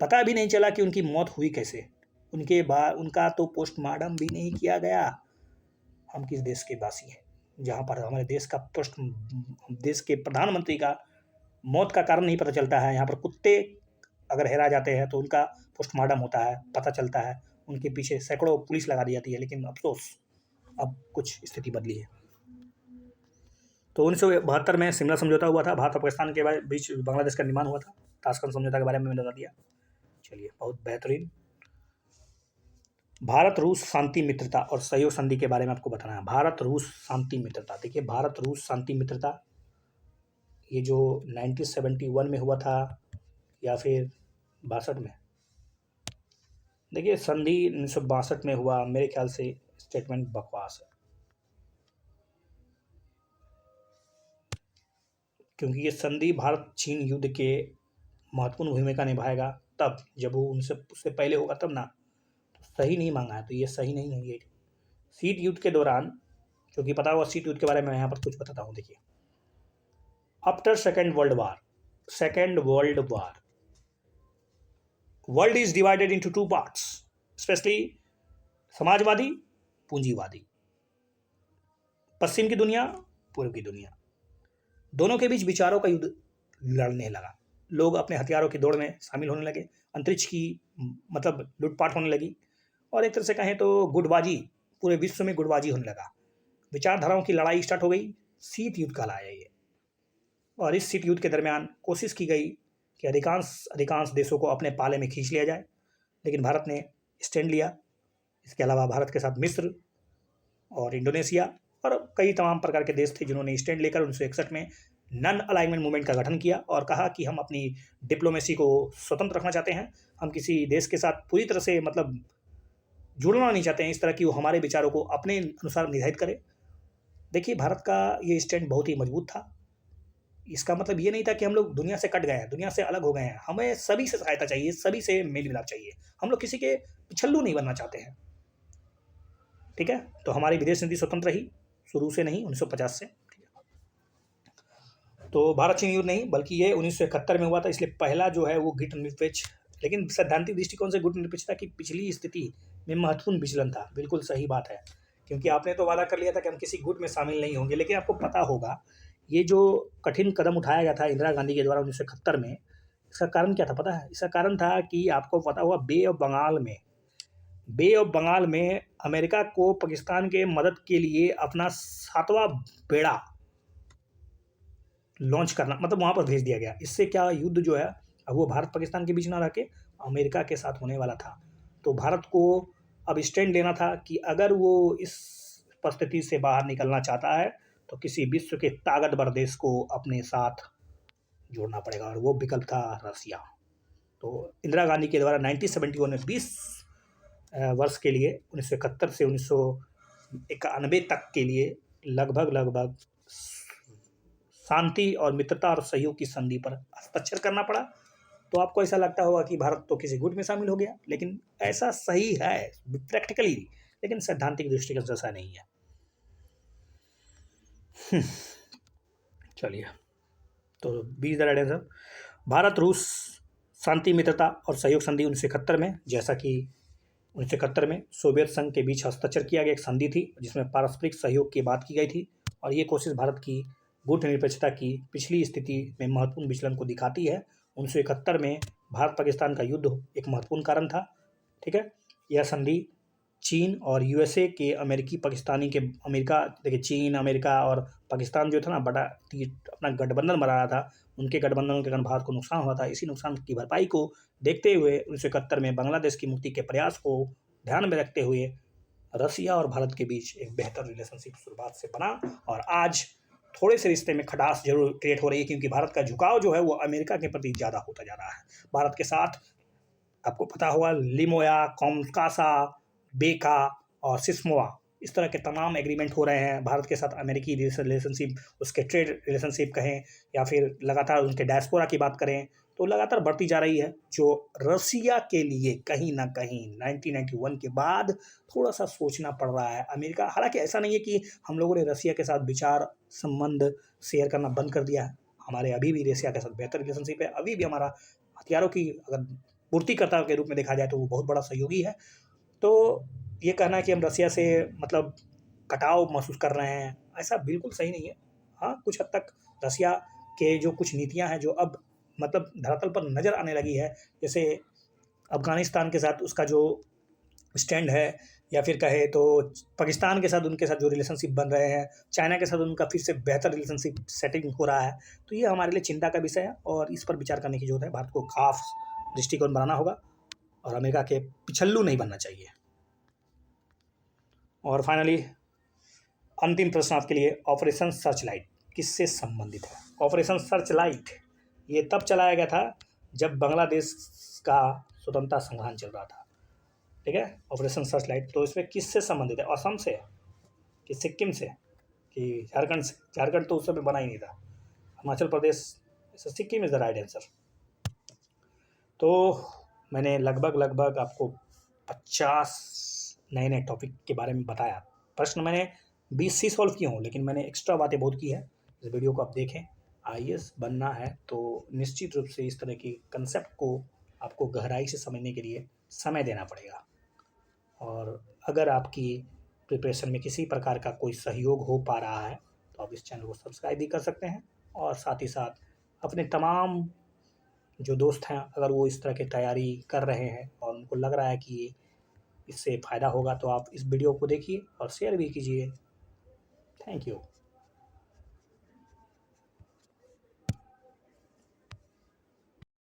S1: पता भी नहीं चला कि उनकी मौत हुई कैसे, उनके बाद उनका तो पोस्टमार्टम भी नहीं किया गया। हम किस देश के वासी हैं जहाँ पर हमारे देश के प्रधानमंत्री का मौत का कारण नहीं पता चलता है। यहाँ पर कुत्ते अगर हेरा जाते हैं तो उनका पोस्टमार्टम होता है, पता चलता है, उनके पीछे सैकड़ों पुलिस लगा दी जाती है। लेकिन अफसोस अब कुछ स्थिति बदली है। तो 1972 में शिमला समझौता हुआ था, भारत और पाकिस्तान के बीच बांग्लादेश का निर्माण हुआ था। ताशकंद समझौता के बारे में मैंने बता दिया। चलिए, बहुत बेहतरीन। भारत रूस शांति मित्रता और सहयोग संधि के बारे में आपको बताना है। भारत रूस शांति मित्रता, देखिए भारत रूस शांति मित्रता, ये जो 1971 में हुआ था या फिर 62 में, देखिए संधि 1962 में हुआ, मेरे ख्याल से स्टेटमेंट बकवास है, क्योंकि ये संधि भारत चीन युद्ध के महत्वपूर्ण भूमिका निभाएगा तब, जब वो उनसे उससे पहले होगा तब ना, तो सही नहीं मांगा है, तो ये सही नहीं है। ये शीत युद्ध के दौरान, क्योंकि पता होगा शीत युद्ध के बारे में मैं यहाँ पर कुछ बताता हूँ। देखिए, after second world war world is divided into two parts, specially Samajwadi, पूंजीवादी, पश्चिम की दुनिया, पूर्व की दुनिया, दोनों के बीच विचारों का युद्ध लड़ने लगा। लोग अपने हथियारों की दौड़ में शामिल होने लगे, अंतरिक्ष की मतलब लूटपाट होने लगी, और एक तरह से कहें तो गुटबाजी, पूरे विश्व में गुटबाजी होने लगा। विचारधाराओं की लड़ाई स्टार्ट हो गई, शीत युद्ध कहलाया ये। और इस शीत युद्ध के दरमियान कोशिश की गई कि अधिकांश देशों को अपने पाले में खींच लिया जाए, लेकिन भारत ने स्टैंड लिया। इसके अलावा भारत के साथ मिस्र और इंडोनेशिया और कई तमाम प्रकार के देश थे जिन्होंने स्टैंड लेकर 1961 में नॉन अलाइनमेंट मूवमेंट का गठन किया और कहा कि हम अपनी डिप्लोमेसी को स्वतंत्र रखना चाहते हैं, हम किसी देश के साथ पूरी तरह से मतलब जुड़ना नहीं चाहते हैं इस तरह की वो हमारे विचारों को अपने अनुसार निर्धारित करे। देखिए, भारत का ये स्टैंड बहुत ही मजबूत था। इसका मतलब ये नहीं था कि हम लोग दुनिया से कट गए हैं, दुनिया से अलग हो गए हैं। हमें सभी से सहायता चाहिए, सभी से मेल मिलाप चाहिए, हम लोग किसी के पिछल्लू नहीं बनना चाहते हैं। ठीक है, तो हमारी विदेश नीति स्वतंत्र रही शुरू से, नहीं 1950 से। तो भारत चीन युद्ध नहीं, बल्कि ये 1971 में हुआ था, इसलिए पहला जो है वो गुट निरपेक्ष, लेकिन सैद्धांतिक दृष्टिकोण से गुट निरपेक्षता की पिछली स्थिति में महत्वपूर्ण विचलन था। बिल्कुल सही बात है, क्योंकि आपने तो वादा कर लिया था कि हम किसी गुट में शामिल नहीं होंगे, लेकिन आपको पता होगा ये जो कठिन कदम उठाया गया था इंदिरा गांधी के द्वारा 1971 में, इसका कारण क्या था पता है? इसका कारण था कि आपको पता होगा बे ऑफ बंगाल में अमेरिका को पाकिस्तान के मदद के लिए अपना 7वां बेड़ा लॉन्च करना, मतलब वहाँ पर भेज दिया गया। इससे क्या युद्ध जो है अब वो भारत पाकिस्तान के बीच ना रह के अमेरिका के साथ होने वाला था। तो भारत को अब स्टैंड लेना था कि अगर वो इस परिस्थिति से बाहर निकलना चाहता है तो किसी विश्व के ताकतवर देश को अपने साथ जोड़ना पड़ेगा, और वो विकल्प था रसिया। तो इंदिरा गांधी के द्वारा 1971 में 20 वर्ष के लिए 1971 से 1991 तक के लिए लगभग शांति और मित्रता और सहयोग की संधि पर हस्ताक्षर करना पड़ा। तो आपको ऐसा लगता होगा कि भारत तो किसी गुट में शामिल हो गया, लेकिन ऐसा सही है प्रैक्टिकली, लेकिन सैद्धांतिक दृष्टिकोण से ऐसा नहीं है। चलिए, तो B is the right answer. Bharat रूस शांति मित्रता और सहयोग संधि 1971 में, जैसा कि 1971 में सोवियत संघ के बीच हस्ताक्षर किया गया एक संधि थी जिसमें पारस्परिक सहयोग की बात की गई थी, और ये कोशिश भारत की गुटनिरपेक्षता की पिछली स्थिति में महत्वपूर्ण विचलन को दिखाती है। 1971 में भारत पाकिस्तान का युद्ध एक महत्वपूर्ण कारण था। ठीक है, यह संधि चीन और यूएसए के अमेरिका देखिए, चीन अमेरिका और पाकिस्तान जो था ना बड़ा अपना गठबंधन बना रहा था, उनके गठबंधनों के कारण भारत को नुकसान हुआ था। इसी नुकसान की भरपाई को देखते हुए 1971 में बांग्लादेश की मुक्ति के प्रयास को ध्यान में रखते हुए रसिया और भारत के बीच एक बेहतर रिलेशनशिप शुरुआत से बना, और आज थोड़े से रिश्ते में खटास जरूर क्रिएट हो रही है, क्योंकि भारत का झुकाव जो है वो अमेरिका के प्रति ज़्यादा होता जा रहा है। भारत के साथ आपको पता होगा लिमोया, कॉमकासा, बेका और सिस्मोआ, इस तरह के तमाम एग्रीमेंट हो रहे हैं भारत के साथ। अमेरिकी रिलेशनशिप, उसके ट्रेड रिलेशनशिप कहें या फिर लगातार उनके डायस्पोरा की बात करें तो लगातार बढ़ती जा रही है, जो रसिया के लिए कहीं ना कहीं 1991 के बाद थोड़ा सा सोचना पड़ रहा है अमेरिका। हालांकि ऐसा नहीं है कि हम लोगों ने रसिया के साथ विचार संबंध शेयर करना बंद कर दिया है, हमारे अभी भी रसिया के साथ बेहतर रिलेशनशिप है। अभी भी हमारा हथियारों की अगर पूर्तिकर्ता के रूप में देखा जाए तो वो बहुत बड़ा सहयोगी है। तो ये कहना कि हम रसिया से मतलब कटाव महसूस कर रहे हैं, ऐसा बिल्कुल सही नहीं है। हाँ, कुछ हद तक रसिया के जो कुछ नीतियां हैं जो अब मतलब धरातल पर नज़र आने लगी है, जैसे अफ़गानिस्तान के साथ उसका जो स्टैंड है, या फिर कहे तो पाकिस्तान के साथ उनके साथ जो रिलेशनशिप बन रहे हैं, चाइना के साथ उनका फिर से बेहतर रिलेशनशिप सेटिंग हो रहा है। तो ये हमारे लिए चिंता का विषय है और इस पर विचार करने की जरूरत है। भारत को खास दृष्टिकोण बनाना होगा और अमेरिका के पिछल्लू नहीं बनना चाहिए। और फाइनली अंतिम प्रश्न आपके लिए, ऑपरेशन सर्चलाइट किससे संबंधित है? ऑपरेशन सर्चलाइट ये तब चलाया गया था जब बांग्लादेश का स्वतंत्रता संग्राम चल रहा था। ठीक है, ऑपरेशन सर्चलाइट। तो इसमें किससे संबंधित है? असम से कि सिक्किम से कि झारखंड से? झारखंड तो उस समय बना ही नहीं था, Himachal Pradesh, Sikkim is the right answer. तो मैंने लगभग आपको 50 नए नए टॉपिक के बारे में बताया। प्रश्न मैंने 20 ही सॉल्व किए हों, लेकिन मैंने एक्स्ट्रा बातें बहुत की है। इस वीडियो को आप देखें। आईएएस बनना है तो निश्चित रूप से इस तरह की कंसेप्ट को आपको गहराई से समझने के लिए समय देना पड़ेगा। और अगर आपकी प्रिपरेशन में किसी प्रकार का कोई सहयोग हो पा रहा है तो आप इस चैनल को सब्सक्राइब भी कर सकते हैं, और साथ ही साथ अपने तमाम जो दोस्त हैं अगर वो इस तरह की तैयारी कर रहे हैं और उनको लग रहा है कि इससे फ़ायदा होगा तो आप इस वीडियो को देखिए और शेयर भी कीजिए। Thank you.